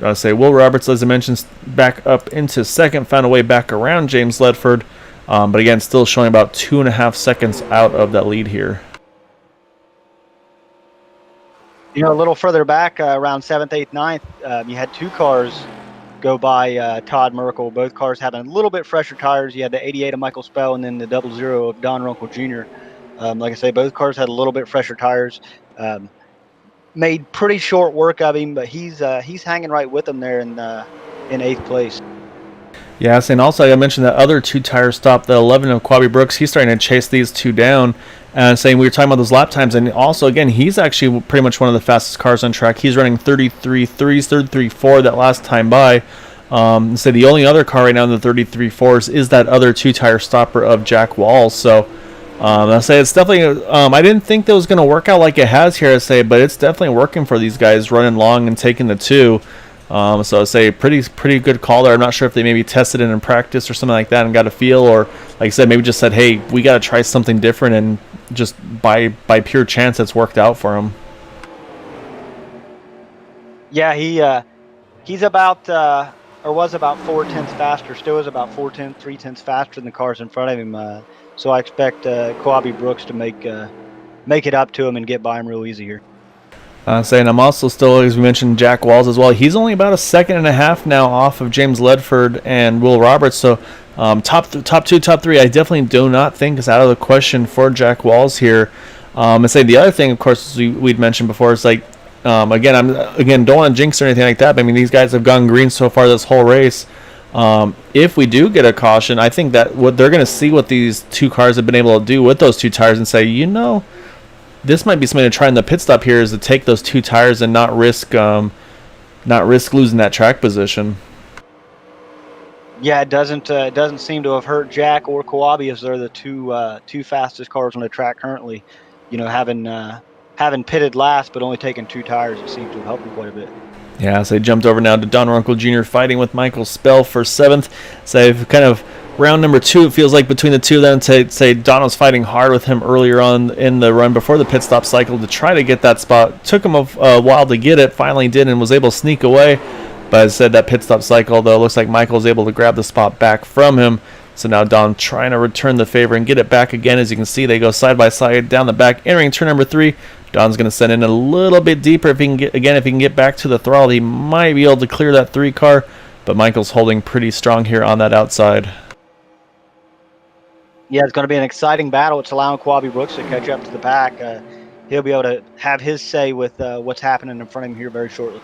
Will Roberts, as I mentioned, back up into 2nd, found a way back around James Ledford. But again, still showing about 2.5 seconds out of that lead here. A little further back, around 7th, 8th, 9th, you had 2 cars go by Todd Merkel. Both cars having a little bit fresher tires. You had the 88 of Michael Spell and then the 00 of Don Runkle Jr. Like I say, both cars had a little bit fresher tires. Made pretty short work of him, but he's hanging right with him there in 8th place. Yes, and also I mentioned that other 2-tire stop, the 11 of Quabi Brooks. He's starting to chase these 2 down. And saying we were talking about those lap times, and also again, he's actually pretty much one of the fastest cars on track. He's running 33.3s, 33.4 that last time by. The only other car right now in the 33.4s is that other 2-tire stopper of Jack Walls. So I'll say it's definitely. I didn't think that was going to work out like it has here. But it's definitely working for these guys running long and taking the 2. So I'd say pretty good call there. I'm not sure if they maybe tested it in practice or something like that and got a feel, or like I said, maybe just said, hey, we got to try something different, and just by pure chance it's worked out for him. Yeah, he's about or was about 4/10 faster. Still is about 3/10 faster than the cars in front of him. So I expect Quabi Brooks to make it up to him and get by him real easy here. I'm also still, as we mentioned, Jack Walls as well. He's only about a 2.5 seconds now off of James Ledford and Will Roberts. So top 2, top 3, I definitely do not think is out of the question for Jack Walls here. The other thing, of course, as we'd mentioned before, is like, don't want to jinx or anything like that. But I mean, these guys have gone green so far this whole race. If we do get a caution, I think that what they're going to see what these 2 cars have been able to do with those 2 tires and say, this might be something to try in the pit stop here, is to take those 2 tires and not risk losing that track position. Yeah, it doesn't seem to have hurt Jack or Quabi, as they're the two fastest cars on the track currently. Having pitted last but only taking 2 tires, it seems to have helped him quite a bit. Yeah, so they jumped over now to Don Runkle Jr. fighting with Michael Spell for 7th. So they've kind of round number 2, it feels like, between the 2 of them. To say Don was fighting hard with him earlier on in the run before the pit stop cycle to try to get that spot. Took him a while to get it, finally did, and was able to sneak away. But as I said, that pit stop cycle, though, looks like Michael was able to grab the spot back from him. So now Don trying to return the favor and get it back again. As you can see, they go side by side down the back, entering turn number 3. Don's going to send in a little bit deeper. If he can get back to the throttle, he might be able to clear that 3 car. But Michael's holding pretty strong here on that outside. Yeah, it's going to be an exciting battle. It's allowing Quabi Brooks to catch up to the pack. he'll be able to have his say with what's happening in front of him here very shortly.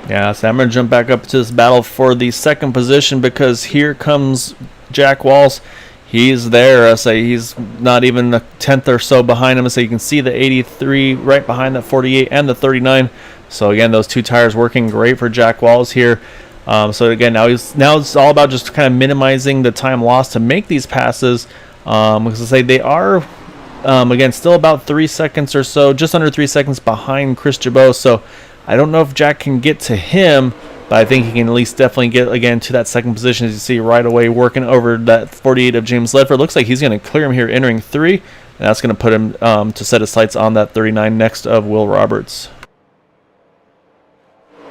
Yeah, so I'm going to jump back up to this battle for the second position because here comes Jack Walls. He's there. I say he's not even a tenth or so behind him. So you can see the 83 right behind that 48 and the 39. So again, those two tires working great for Jack Walls here. So again, now it's all about just kind of minimizing the time lost to make these passes. Because I say they are again still about 3 seconds or so, just under 3 seconds behind Chris Jabot. So I don't know if Jack can get to him, but I think he can at least definitely get, again, to that second position, as you see right away, working over that 48 of James Ledford. Looks like he's going to clear him here entering 3, and that's going to put him to set his sights on that 39 next of Will Roberts.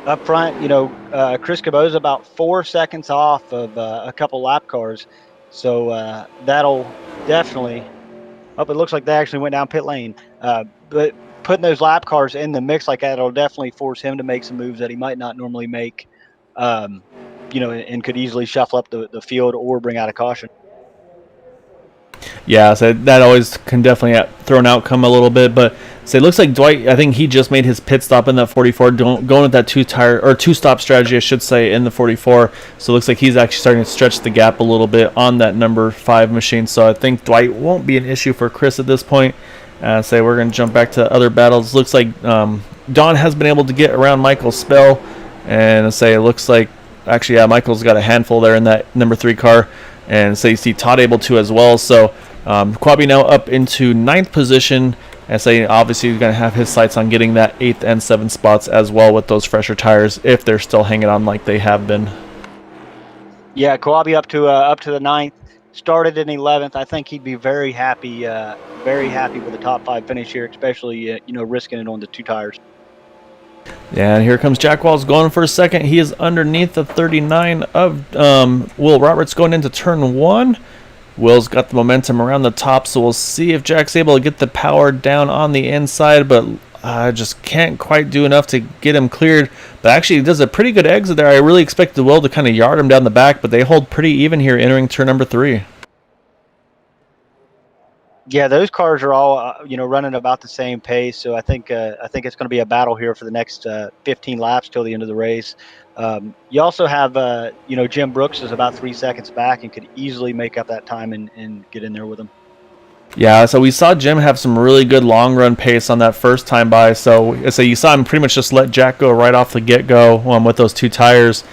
Up front, Chris Cabot's about 4 seconds off of a couple lap cars, so that'll definitely. Oh, it looks like they actually went down pit lane, but putting those lap cars in the mix like that will definitely force him to make some moves that he might not normally make, and could easily shuffle up the field or bring out a caution. Yeah, so that always can definitely throw an outcome a little bit, but so it looks like Dwight, I think he just made his pit stop in that 44, going with that two-stop strategy, I should say, in the 44. So it looks like he's actually starting to stretch the gap a little bit on that number 5 machine. So I think Dwight won't be an issue for Chris at this point. Say we're going to jump back to other battles. Looks like Don has been able to get around Michael Spell, and say it looks like actually Michael's got a handful there in that number 3 car, and say you see Todd able to as well. So Quabi now up into 9th position, and say obviously he's going to have his sights on getting that 8th and 7th spots as well with those fresher tires if they're still hanging on like they have been. Yeah, Quabi up to the 9th. Started in 11th. I think he'd be very happy with the top 5 finish here, especially risking it on the 2 tires. Yeah, and here comes Jack Walls going for a second. He is underneath the 39 of Will Roberts going into turn 1. Will's got the momentum around the top, so we'll see if Jack's able to get the power down on the inside, but just can't quite do enough to get him cleared. But actually, he does a pretty good exit there. I really expected Will to kind of yard him down the back, but they hold pretty even here entering turn number 3. Yeah, those cars are all running about the same pace, so I think it's going to be a battle here for the next 15 laps till the end of the race. You also have Jim Brooks is about 3 seconds back and could easily make up that time and get in there with him. Yeah, so we saw Jim have some really good long run pace on that first time by. So you saw him pretty much just let Jack go right off the get-go with those 2 tires.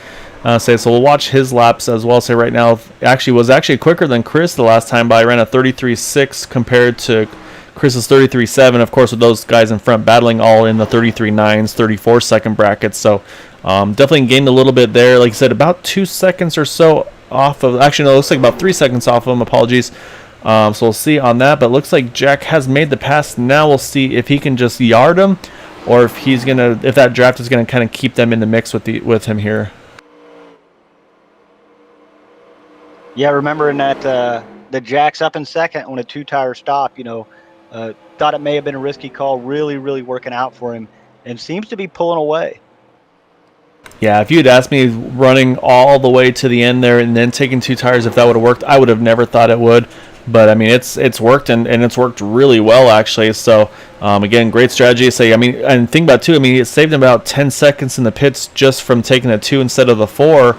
So we'll watch his laps as well. Say right now, was actually quicker than Chris the last time by. Ran a 33.6 compared to Chris's 33.7. Of course, with those guys in front battling all in the 33.9s, 34-second brackets. So definitely gained a little bit there. Like I said, about 2 seconds or so off of. Actually, no, it looks like about 3 seconds off of him. Apologies. So we'll see on that. But it looks like Jack has made the pass. Now we'll see if he can just yard him, or if that draft is gonna kind of keep them in the mix with him here. Yeah, remembering that the Jack's up in second on a 2-tire stop, thought it may have been a risky call, really, really working out for him, and seems to be pulling away. Yeah, if you'd asked me running all the way to the end there and then taking 2 tires, if that would have worked, I would have never thought it would. But, I mean, it's worked, and it's worked really well, actually. So, again, great strategy. And think about it, too. I mean, it saved him about 10 seconds in the pits just from taking the 2 instead of the 4.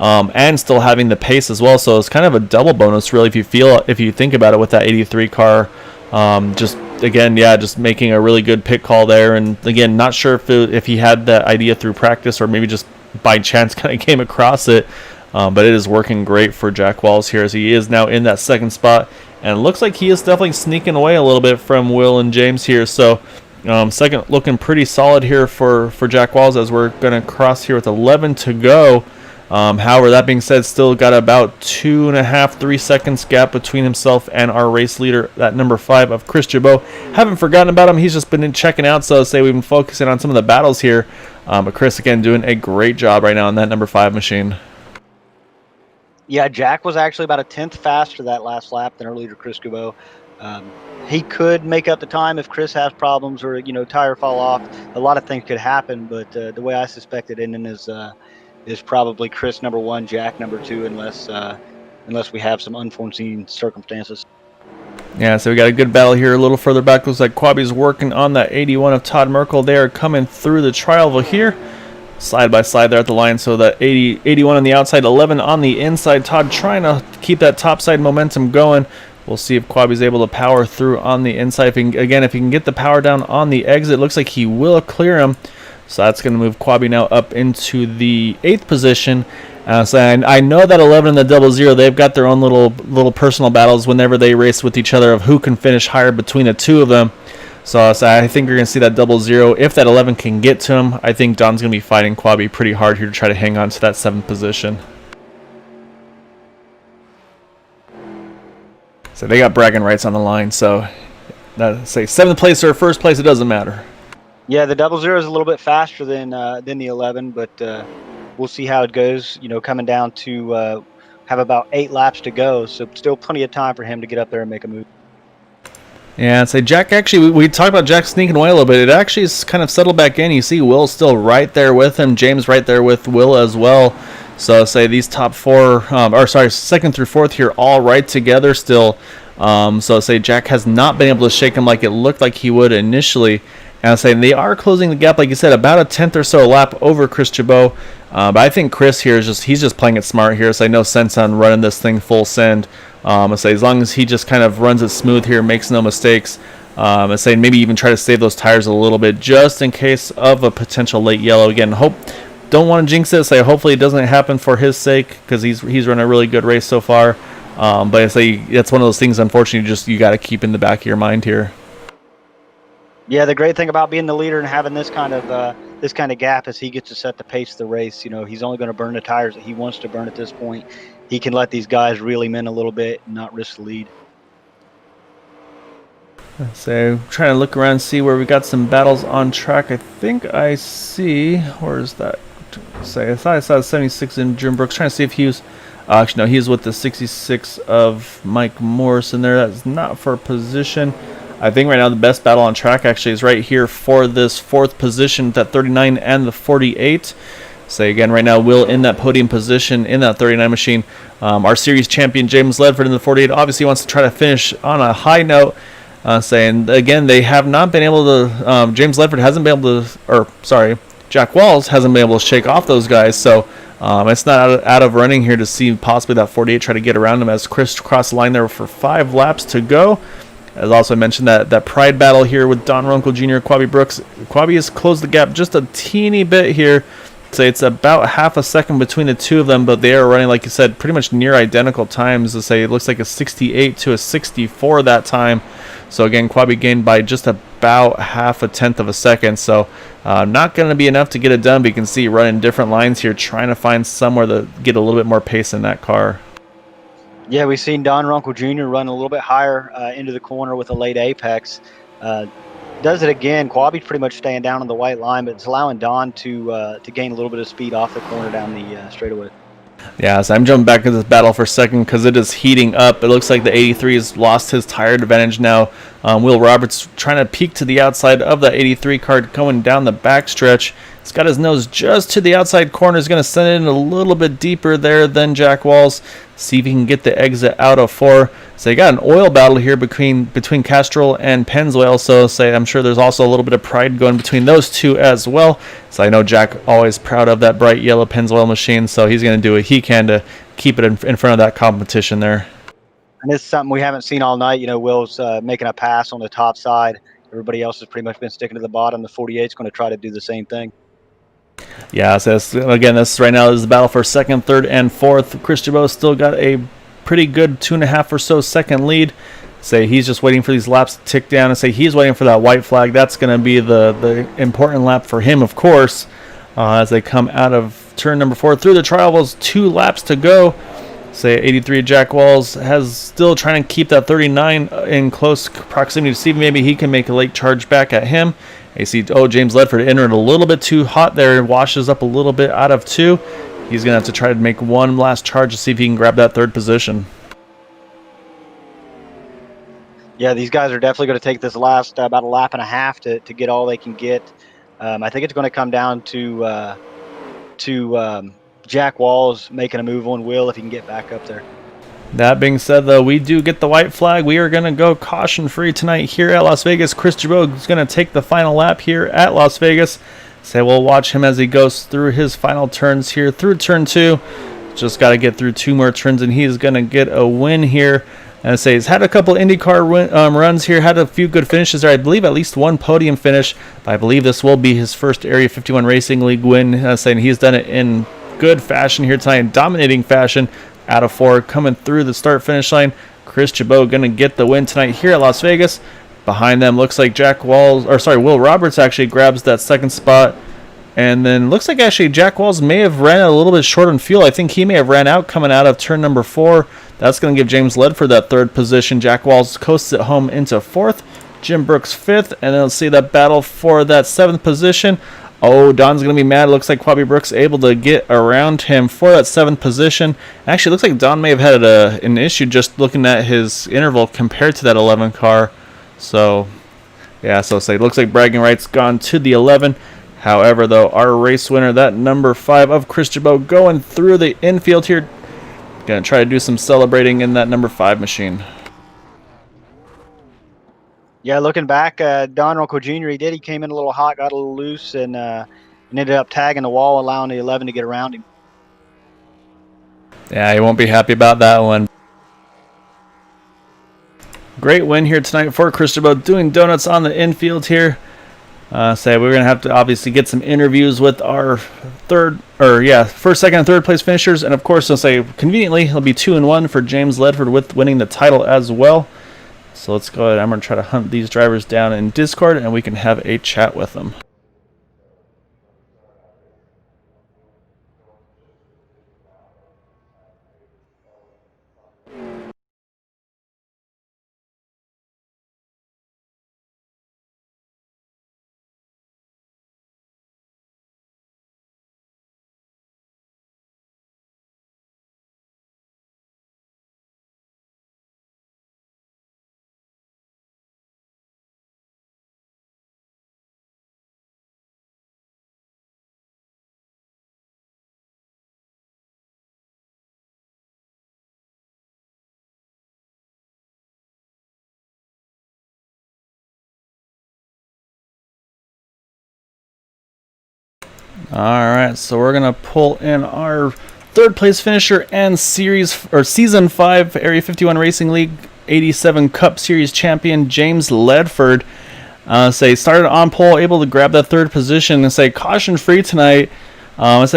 And still having the pace as well, so it's kind of a double bonus, really, if you think about it with that 83 car. Just making a really good pit call there, and again, not sure if he had that idea through practice or maybe just by chance kind of came across it, but it is working great for Jack Walls here as he is now in that 2nd spot, and it looks like he is definitely sneaking away a little bit from Will and James here. So second looking pretty solid here for Jack Walls as we're going to cross here with 11 to go. However, that being said, still got about 2.5, 3 seconds gap between himself and our race leader, that number 5 of Chris Jabot. Haven't forgotten about him. He's just been checking out, so we've been focusing on some of the battles here. But Chris, again, doing a great job right now on that number 5 machine. Yeah, Jack was actually about a 10th faster that last lap than our leader, Chris Jabot. He could make up the time if Chris has problems or, tire fall off. A lot of things could happen, but the way I suspect it ending is probably Chris number 1, Jack number 2, unless we have some unforeseen circumstances. Yeah, so we got a good battle here. A little further back, looks like Quabi's working on that 81 of Todd Merkel. They are coming through the tri-oval here. Side by side there at the line, so that 81 on the outside, 11 on the inside. Todd trying to keep that topside momentum going. We'll see if Quabi's able to power through on the inside. If he can get the power down on the exit, looks like he will clear him. So that's going to move Quabi now up into the 8th position. So I know that 11 and the 00, they've got their own little personal battles whenever they race with each other of who can finish higher between the two of them. So I think you're going to see that 00. If that 11 can get to him, I think Don's going to be fighting Quabi pretty hard here to try to hang on to that 7th position. So they got bragging rights on the line. So say 7th place or 1st place, it doesn't matter. Yeah, the 00 is a little bit faster than the 11, but we'll see how it goes. You know, coming down to have about 8 laps to go, so still plenty of time for him to get up there and make a move. Yeah, I'd say Jack, actually, we talked about Jack sneaking away a little bit. It actually is kind of settled back in. You see Will still right there with him. James right there with Will as well. So say these top 4, 2nd through 4th here, all right together still. So say Jack has not been able to shake him like it looked like he would initially. And I'm saying they are closing the gap, like you said, about a 10th or so lap over Chris Chabot. But I think Chris here he's just playing it smart here. So no sense on running this thing full send. I say as long as he just kind of runs it smooth here, makes no mistakes. I say maybe even try to save those tires a little bit just in case of a potential late yellow. Again, don't want to jinx it. Say hopefully it doesn't happen for his sake because he's run a really good race so far. But I say that's one of those things. Unfortunately, you got to keep in the back of your mind here. Yeah, the great thing about being the leader and having this kind of gap is he gets to set the pace of the race. You know, he's only going to burn the tires that he wants to burn at this point. He can let these guys reel him in a little bit and not risk the lead. So trying to look around and see where we got some battles on track. I think I see, where is that? I thought I saw 76 in Jim Brooks. Trying to see if he was, actually no, he's with the 66 of Mike Morrison there. That's not for position. I think right now the best battle on track actually is right here for this 4th position, that 39 and the 48. So again, right now Will in that podium position in that 39 machine. Our series champion James Ledford in the 48 obviously wants to try to finish on a high note. Saying again, they have not been able to. James Ledford hasn't been able to, Jack Walls hasn't been able to shake off those guys. So it's not out of running here to see possibly that 48 try to get around him as Chris crossed the line there for 5 laps to go. As also mentioned, that pride battle here with Don Runkle Jr., Quabi Brooks. Quabi has closed the gap just a teeny bit here. So it's about half a second between the two of them, but they are running, like you said, pretty much near identical times. To say it looks like a 68 to a 64 that time. So again, Quabi gained by just about half a tenth of a second. So not going to be enough to get it done, but you can see running different lines here, trying to find somewhere to get a little bit more pace in that car. Yeah, we've seen Don Runkle Jr. run a little bit higher into the corner with a late apex. Does it again. Quabi's pretty much staying down on the white line, but it's allowing Don to gain a little bit of speed off the corner down the straightaway. Yeah, so I'm jumping back into this battle for a second because it is heating up. It looks like the 83 has lost his tire advantage now. Will Roberts trying to peek to the outside of the 83 car going down the backstretch. He's got his nose just to the outside corner. He's going to send it in a little bit deeper there than Jack Walls. See if he can get the exit out of 4. So you got an oil battle here between Castrol and Pennzoil. So I'm sure there's also a little bit of pride going between those two as well. So I know Jack always proud of that bright yellow Pennzoil machine. So he's going to do what he can to keep it in front of that competition there. And this is something we haven't seen all night. You know, Will's making a pass on the top side. Everybody else has pretty much been sticking to the bottom. The 48 is going to try to do the same thing. Yeah, so this right now is the battle for 2nd, 3rd, and 4th. Chris Chabot still got a pretty good 2.5 or so second lead. Say he's just waiting for these laps to tick down, and say he's waiting for that white flag. That's going to be the important lap for him, of course, as they come out of turn number 4 through the trials. 2 laps to go. Say 83 Jack Walls has still trying to keep that 39 in close proximity to see if maybe he can make a late charge back at him. You see, James Ledford entering a little bit too hot there. Washes up a little bit out of 2. He's going to have to try to make one last charge to see if he can grab that 3rd position. Yeah, these guys are definitely going to take this last about a lap and a half to get all they can get. I think it's going to come down to Jack Walls making a move on Will if he can get back up there. That being said, though, we do get the white flag. We are going to go caution-free tonight here at Las Vegas. Chris Jabot is going to take the final lap here at Las Vegas. So we'll watch him as he goes through his final turns here through turn 2. Just got to get through 2 more turns, and he's going to get a win here. And I say he's had a couple IndyCar runs here, had a few good finishes there. I believe at least one podium finish. But I believe this will be his first Area 51 Racing League win. Saying he's done it in good fashion here tonight, in dominating fashion. Out of 4, coming through the start-finish line. Chris Jabot going to get the win tonight here at Las Vegas. Behind them looks like Will Roberts actually grabs that second spot. And then looks like actually Jack Walls may have ran a little bit short on fuel. I think he may have ran out coming out of turn number 4. That's going to give James Ledford that 3rd position. Jack Walls coasts it home into 4th. Jim Brooks 5th. And then let's see that battle for that 7th position. Oh, Don's going to be mad. Looks like Quabi Brooks able to get around him for that 7th position. Actually, looks like Don may have had an issue just looking at his interval compared to that 11 car. So, yeah, so it looks like bragging rights gone to the 11. However, though, our race winner, that number 5 of Chris Jabot, going through the infield here. Going to try to do some celebrating in that number 5 machine. Yeah, looking back, Don Rocco Jr., he came in a little hot, got a little loose, and ended up tagging the wall, allowing the 11 to get around him. Yeah, he won't be happy about that one. Great win here tonight for Chris Jabot, doing donuts on the infield here. We're going to have to obviously get some interviews with our first, second, and third place finishers. And, of course, conveniently, it'll be 2-1 for James Ledford with winning the title as well. So let's go ahead. I'm going to try to hunt these drivers down in Discord, and we can have a chat with them. Alright, so we're going to pull in our 3rd place finisher and Season 5 Area 51 Racing League 87 Cup Series champion, James Ledford. Started on pole, able to grab that 3rd position and caution free tonight. Alright,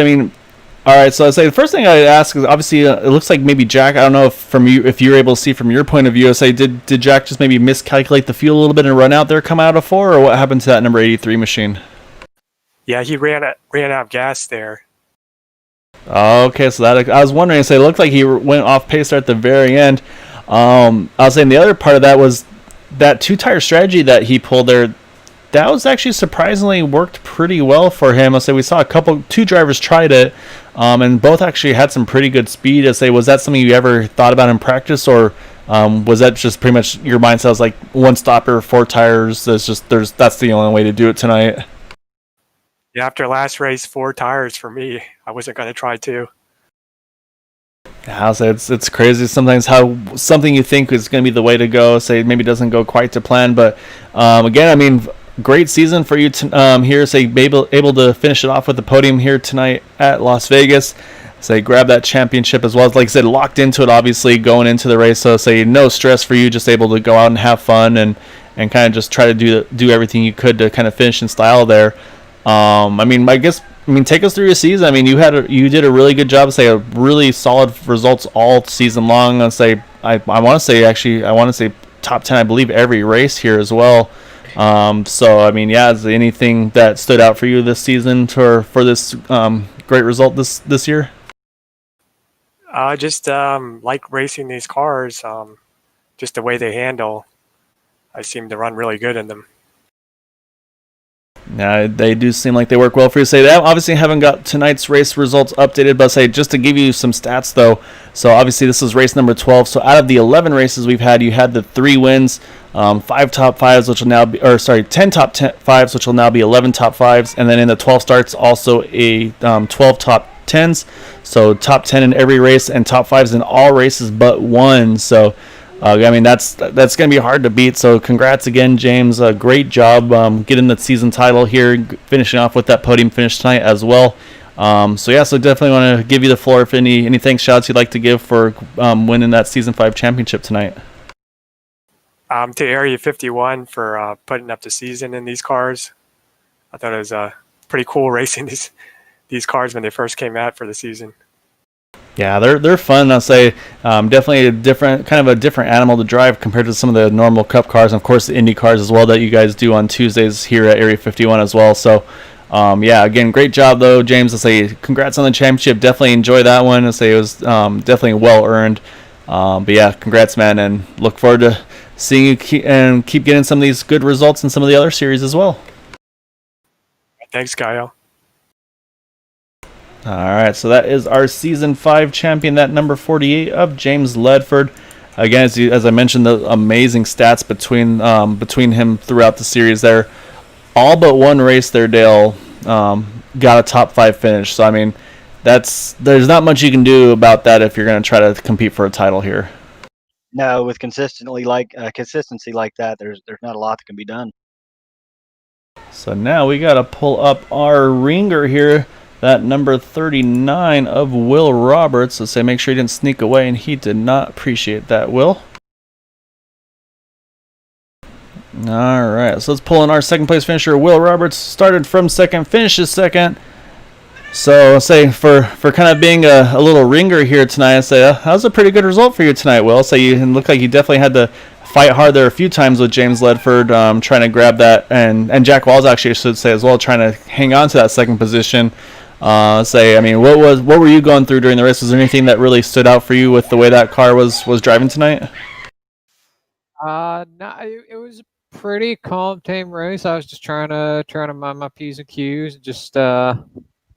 so the first thing I'd ask is obviously it looks like maybe Jack, I don't know if you're able to see from your point of view, did Jack just maybe miscalculate the fuel a little bit and run out there, come out of 4, or what happened to that number 83 machine? Yeah, he ran out of gas there. Okay, so that I was wondering. It looked like he went off pace there at the very end. I was saying the other part of that was that 2-tire strategy that he pulled there. That was actually surprisingly worked pretty well for him. We saw 2 drivers tried it, and both actually had some pretty good speed. Was that something you ever thought about in practice, or was that just pretty much your mindset? Was like 1 stopper, 4 tires. That's the only way to do it tonight. Yeah, after last race, 4 tires for me. I wasn't going to try 2. Yeah, it's crazy sometimes how something you think is going to be the way to go, maybe doesn't go quite to plan. But again, great season for you here. Able to finish it off with the podium here tonight at Las Vegas. Grab that championship as well. Like I said, locked into it, obviously, going into the race. So no stress for you, just able to go out and have fun and kind of just try to do everything you could to kind of finish in style there. Take us through your season. You did a really good job. A really solid results all season long. I want to say top 10. I believe every race here as well. Is there anything that stood out for you this season for this great result this year? I just like racing these cars. Just the way they handle. I seem to run really good in them. Yeah, they do seem like they work well for you. They obviously haven't got tonight's race results updated, but just to give you some stats though. So obviously this is race number 12. So out of the 11 races we've had, you had the 3 wins, 5 top 5s, which will now be, 10 top 5s, which will now be 11 top 5s, and then in the 12 starts also a 12 top 10s. So top 10 in every race and top 5s in all races but one. So I mean, that's going to be hard to beat. So congrats again, James. Great job getting the season title here, finishing off with that podium finish tonight as well. So definitely want to give you the floor if any thanks, shouts you'd like to give for winning that Season 5 championship tonight. To Area 51 for putting up the season in these cars. I thought it was pretty cool racing these cars when they first came out for the season. Yeah, they're fun. I'll say definitely a different animal to drive compared to some of the normal Cup cars, and of course the Indy cars as well that you guys do on Tuesdays here at Area 51 as well. So again, great job though, James. I say congrats on the championship. Definitely enjoy that one. I say it was definitely well earned. But yeah, congrats, man, and look forward to seeing you keep getting some of these good results in some of the other series as well. Thanks, Kyle. All right, so that is our Season 5 champion, that number 48 of James Ledford. Again, as I mentioned, the amazing stats between him throughout the series there. All but one race there, Dale got a top 5 finish. So, I mean, there's not much you can do about that if you're going to try to compete for a title here. No, with consistency like that, there's not a lot that can be done. So now we got to pull up our ringer here. That number 39 of Will Roberts. So make sure he didn't sneak away, and he did not. Appreciate that, Will. All right, so let's pull in our second place finisher. Will Roberts started from second, finishes second. So for kind of being a little ringer here tonight, I say that was a pretty good result for you tonight, Will. So you look like you definitely had to fight hard there a few times with James Ledford, trying to grab that, and Jack Walls actually, I should say as well, trying to hang on to that second position. What were you going through during the race? Was there anything that really stood out for you with the way that car was driving tonight? No, it was a pretty calm, tame race. I was just trying to mind my P's and Q's, and just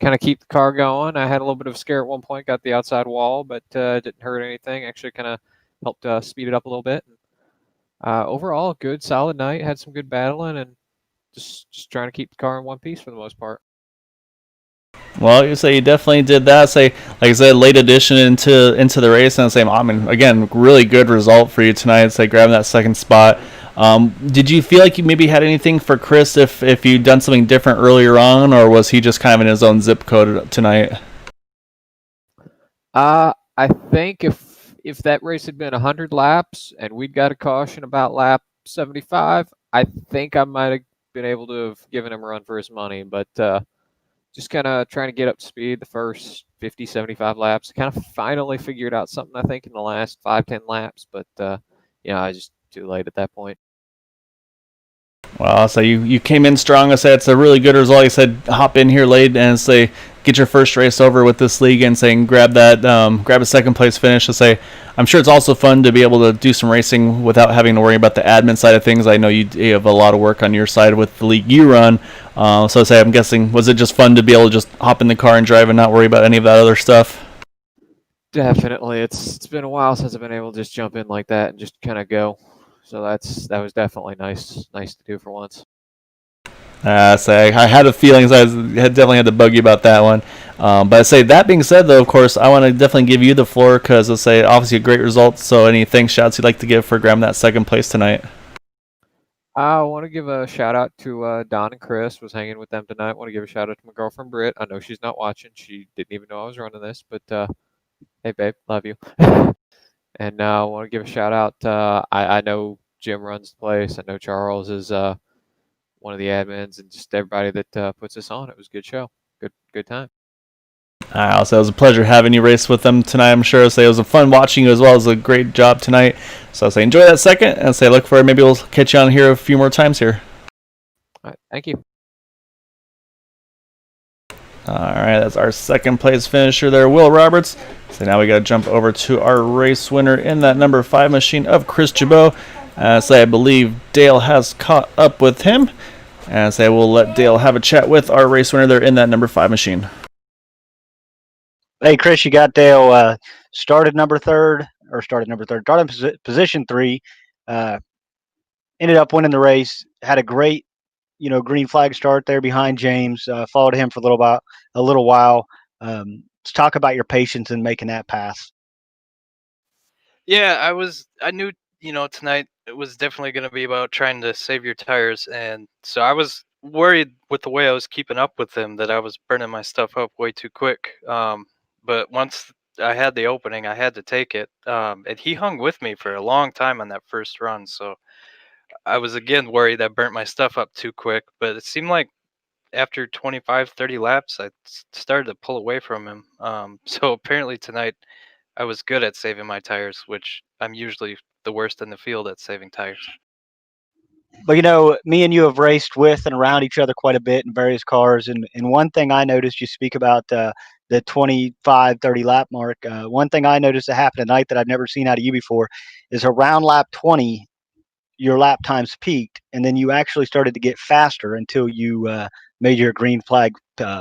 kind of keep the car going. I had a little bit of a scare at one point, got the outside wall, but didn't hurt anything. Actually, kind of helped speed it up a little bit. Overall, good, solid night. Had some good battling, and just trying to keep the car in one piece for the most part. Well, you say you definitely did that. Say, like I said, late addition into the race, and say, I mean, again, really good result for you tonight. Say, grabbing that second spot. Did you feel like you maybe had anything for Chris if you'd done something different earlier on, or was he just kind of in his own zip code tonight? I think if that race had been 100 laps and we'd got a caution about lap 75, I think I might have been able to have given him a run for his money, but just kind of trying to get up to speed the first 50, 75 laps. Kind of finally figured out something, I think, in the last 5-10 laps, but I just too late at that point. Well, so you came in strong. I said it's a really good result. You said hop in here late and say get your first race over with this league and saying grab a second place finish. I say I'm sure it's also fun to be able to do some racing without having to worry about the admin side of things. I know you have a lot of work on your side with the league you run. So I say I'm guessing, was it just fun to be able to just hop in the car and drive and not worry about any of that other stuff? Definitely. It's been a while since I've been able to just jump in like that and just kind of go. So that was definitely nice to do for once. I had a feeling, so definitely had to bug you about that one. But I say that being said, though, of course, I want to definitely give you the floor because I say obviously a great result. So any thanks, shouts you'd like to give for grabbing that second place tonight? I want to give a shout out to Don and Chris. Was hanging with them tonight. Want to give a shout out to my girlfriend Britt. I know she's not watching. She didn't even know I was running this, but hey babe, love you. And I want to give a shout out. I know Jim runs the place. I know Charles is one of the admins, and just everybody that puts us on. It was a good show. Good time. Also, it was a pleasure having you race with them tonight. I'm sure. It was a fun watching you as well. It was a great job tonight. So I say enjoy that second, and say look for it. Maybe we'll catch you on here a few more times here. All right, thank you. All right, that's our second place finisher there, Will Roberts. So now we got to jump over to our race winner in that number 5 machine of Chris Jabot. I believe Dale has caught up with him. And we'll let Dale have a chat with our race winner there in that number 5 machine. Hey, Chris, you got Dale started in position 3. Ended up winning the race. Had a great, green flag start there behind James. Followed him for a little while. talk about your patience in making that pass. Yeah, I knew, tonight it was definitely going to be about trying to save your tires. And so I was worried with the way I was keeping up with him that I was burning my stuff up way too quick. But once I had the opening, I had to take it. And he hung with me for a long time on that first run. So I was again worried I burnt my stuff up too quick. But it seemed like after 25, 30 laps, I started to pull away from him. So apparently tonight, I was good at saving my tires, which I'm usually the worst in the field at saving tires. But me and you have raced with and around each other quite a bit in various cars, and one thing I noticed, you speak about the 25, 30 lap mark. One thing I noticed that happened tonight that I've never seen out of you before is around lap 20, your lap times peaked, and then you actually started to get faster until you made your green flag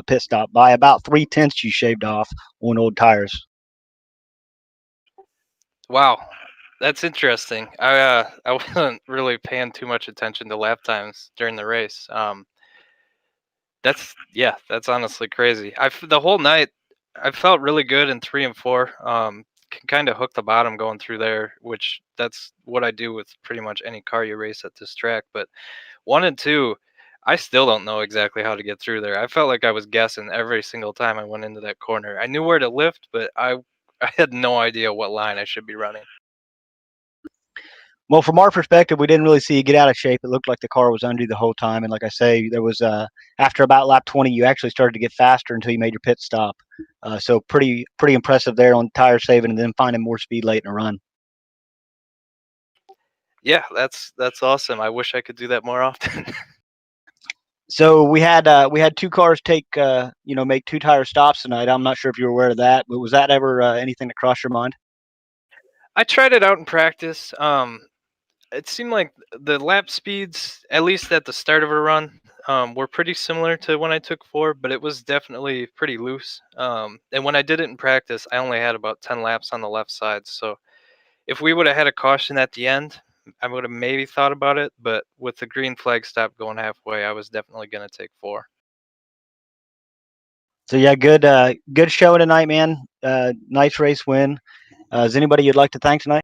pit stop. By about 3/10, you shaved off on old tires. Wow, that's interesting. I wasn't really paying too much attention to lap times during the race. That's honestly crazy. The whole night I felt really good in 3 and 4. Can kind of hook the bottom going through there, which that's what I do with pretty much any car you race at this track. But 1 and 2, I still don't know exactly how to get through there. I felt like I was guessing every single time I went into that corner. I knew where to lift, but I had no idea what line I should be running. Well, from our perspective, we didn't really see you get out of shape. It looked like the car was under you the whole time. And like I say, there was after about lap 20, you actually started to get faster until you made your pit stop. So pretty impressive there on tire saving and then finding more speed late in the run. Yeah, that's awesome. I wish I could do that more often. So we had 2 cars make 2 tire stops tonight. I'm not sure if you were aware of that, but was that ever anything that crossed your mind? I tried it out in practice. It seemed like the lap speeds, at least at the start of a run, were pretty similar to when I took 4, but it was definitely pretty loose. And when I did it in practice, I only had about 10 laps on the left side. So if we would have had a caution at the end, I would have maybe thought about it. But with the green flag stop going halfway, I was definitely going to take 4. So yeah, good show tonight, man. Nice race win. Is anybody you'd like to thank tonight?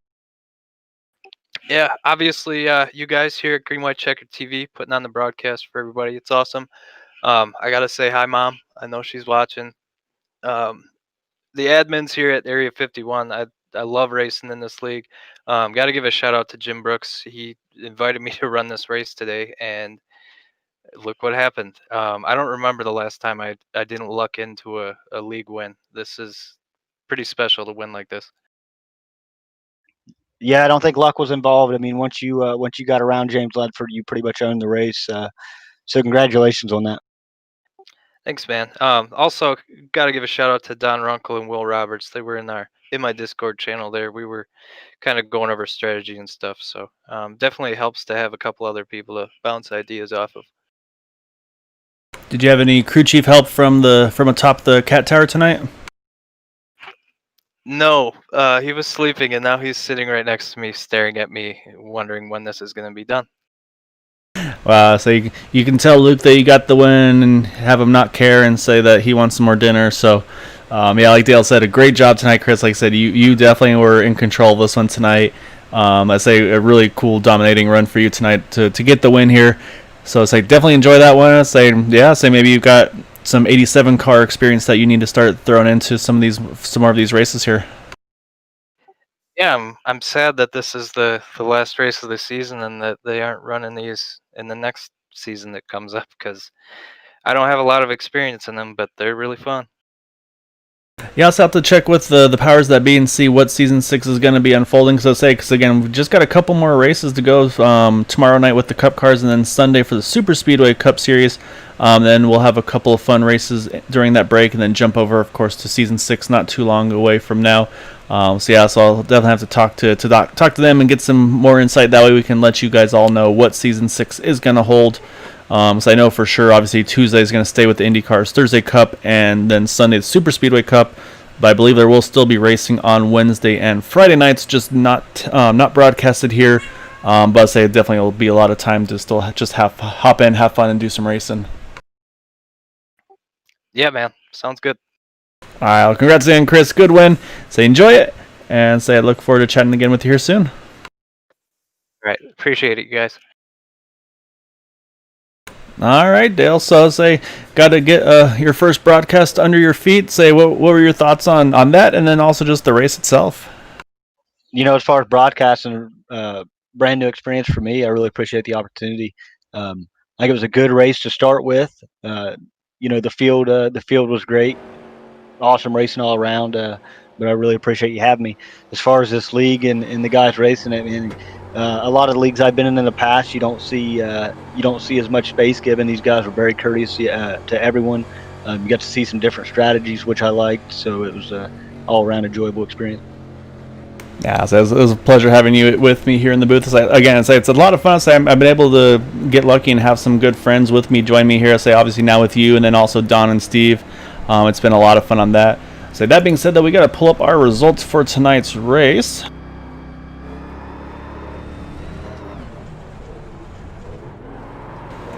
Yeah, obviously, you guys here at Green White Checker TV putting on the broadcast for everybody. It's awesome. I gotta say hi, Mom. I know she's watching. The admins here at Area 51, I love racing in this league. Got to give a shout out to Jim Brooks. He invited me to run this race today, and look what happened. I don't remember the last time I didn't luck into a league win. This is pretty special to win like this. Yeah, I don't think luck was involved. I mean, once you got around James Ledford, you pretty much owned the race. So congratulations on that. Thanks, man. Also, got to give a shout out to Don Runkle and Will Roberts. They were in my Discord channel there. We were kind of going over strategy and stuff. So definitely helps to have a couple other people to bounce ideas off of. Did you have any crew chief help from atop the cat tower tonight? No, he was sleeping, and now he's sitting right next to me, staring at me, wondering when this is going to be done. Wow, so you can tell Luke that you got the win and have him not care and say that he wants some more dinner. So, yeah, like Dale said, a great job tonight, Chris. Like I said, you definitely were in control of this one tonight. I say a really cool, dominating run for you tonight to get the win here. So it's like definitely enjoy that one. I say maybe you've got some 87 car experience that you need to start throwing into some more of these races here. Yeah, I'm sad that this is the last race of the season and that they aren't running these in the next season that comes up, because I don't have a lot of experience in them, but they're really fun. You also have to check with the powers that be and see what Season 6 is going to be unfolding. Because again, we've just got a couple more races to go tomorrow night with the Cup cars and then Sunday for the Super Speedway Cup Series. Then we'll have a couple of fun races during that break and then jump over, of course, to Season 6 not too long away from now. So I'll definitely have to talk to them and get some more insight. That way we can let you guys all know what Season 6 is going to hold. So I know for sure, obviously, Tuesday is going to stay with the IndyCars, Thursday Cup, and then Sunday the Super Speedway Cup. But I believe there will still be racing on Wednesday and Friday nights, just not broadcasted here. But I say it definitely will be a lot of time to still just hop in, have fun, and do some racing. Yeah, man. Sounds good. All right, well, congrats again, Chris. Good win. Say enjoy it, and say I look forward to chatting again with you here soon. All right, appreciate it, you guys. All right, Dale. So say got to get your first broadcast under your feet. Say what were your thoughts on that, and then also just the race itself. As far as broadcasting, brand new experience for me. I really appreciate the opportunity. I think it was a good race to start with. The field was great, awesome racing all around. But I really appreciate you having me. As far as this league and the guys racing it, a lot of the leagues I've been in the past, you don't see as much space given. These guys were very courteous to everyone. You got to see some different strategies, which I liked. So it was all around enjoyable experience. Yeah, so it was a pleasure having you with me here in the booth. Again, it's a lot of fun. I've been able to get lucky and have some good friends with me join me here. Obviously now with you, and then also Don and Steve. It's been a lot of fun on that. That being said, we got to pull up our results for tonight's race.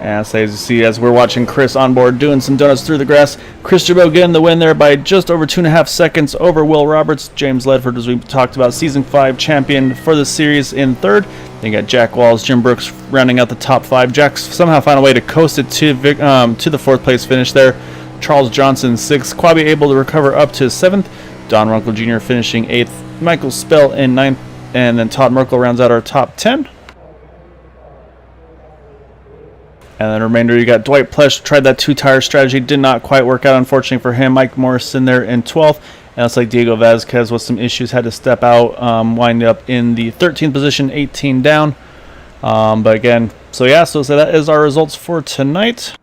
And as you see, as we're watching Chris on board doing some donuts through the grass, Chris Jabot getting the win there by just over 2.5 seconds over Will Roberts. James Ledford, as we talked about, Season 5 champion for the series in third. Then you got Jack Walls, Jim Brooks rounding out the top 5. Jack somehow found a way to coast it to the 4th place finish there. Charles Johnson 6th. Quabi able to recover up to 7th. Don Runkle Jr. finishing 8th. Michael Spell in 9th. And then Todd Merkel rounds out our top 10. And then remainder, you got Dwight Plesh, tried that 2-tire strategy, did not quite work out, unfortunately for him. Mike Morrison there in 12th. And it's like Diego Vasquez with some issues, had to step out, wind up in the 13th position, 18 down. But again, so that is our results for tonight.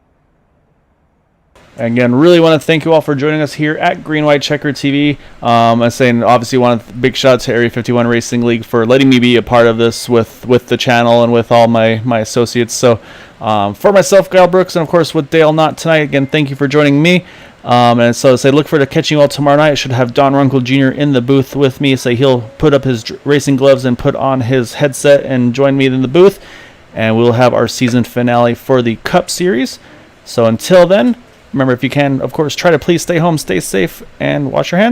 Again, really want to thank you all for joining us here at Green White Checker TV. I'm saying, obviously, want a big shout out to Area 51 Racing League for letting me be a part of this with the channel and with all my associates. So, for myself, Kyle Brooks, and of course with Dale Knott tonight, again, thank you for joining me. And so, look forward to catching you all tomorrow night. I should have Don Runkle Jr. in the booth with me. He'll put up his racing gloves and put on his headset and join me in the booth. And we'll have our season finale for the Cup Series. So until then, remember, if you can, of course, try to please stay home, stay safe, and wash your hands.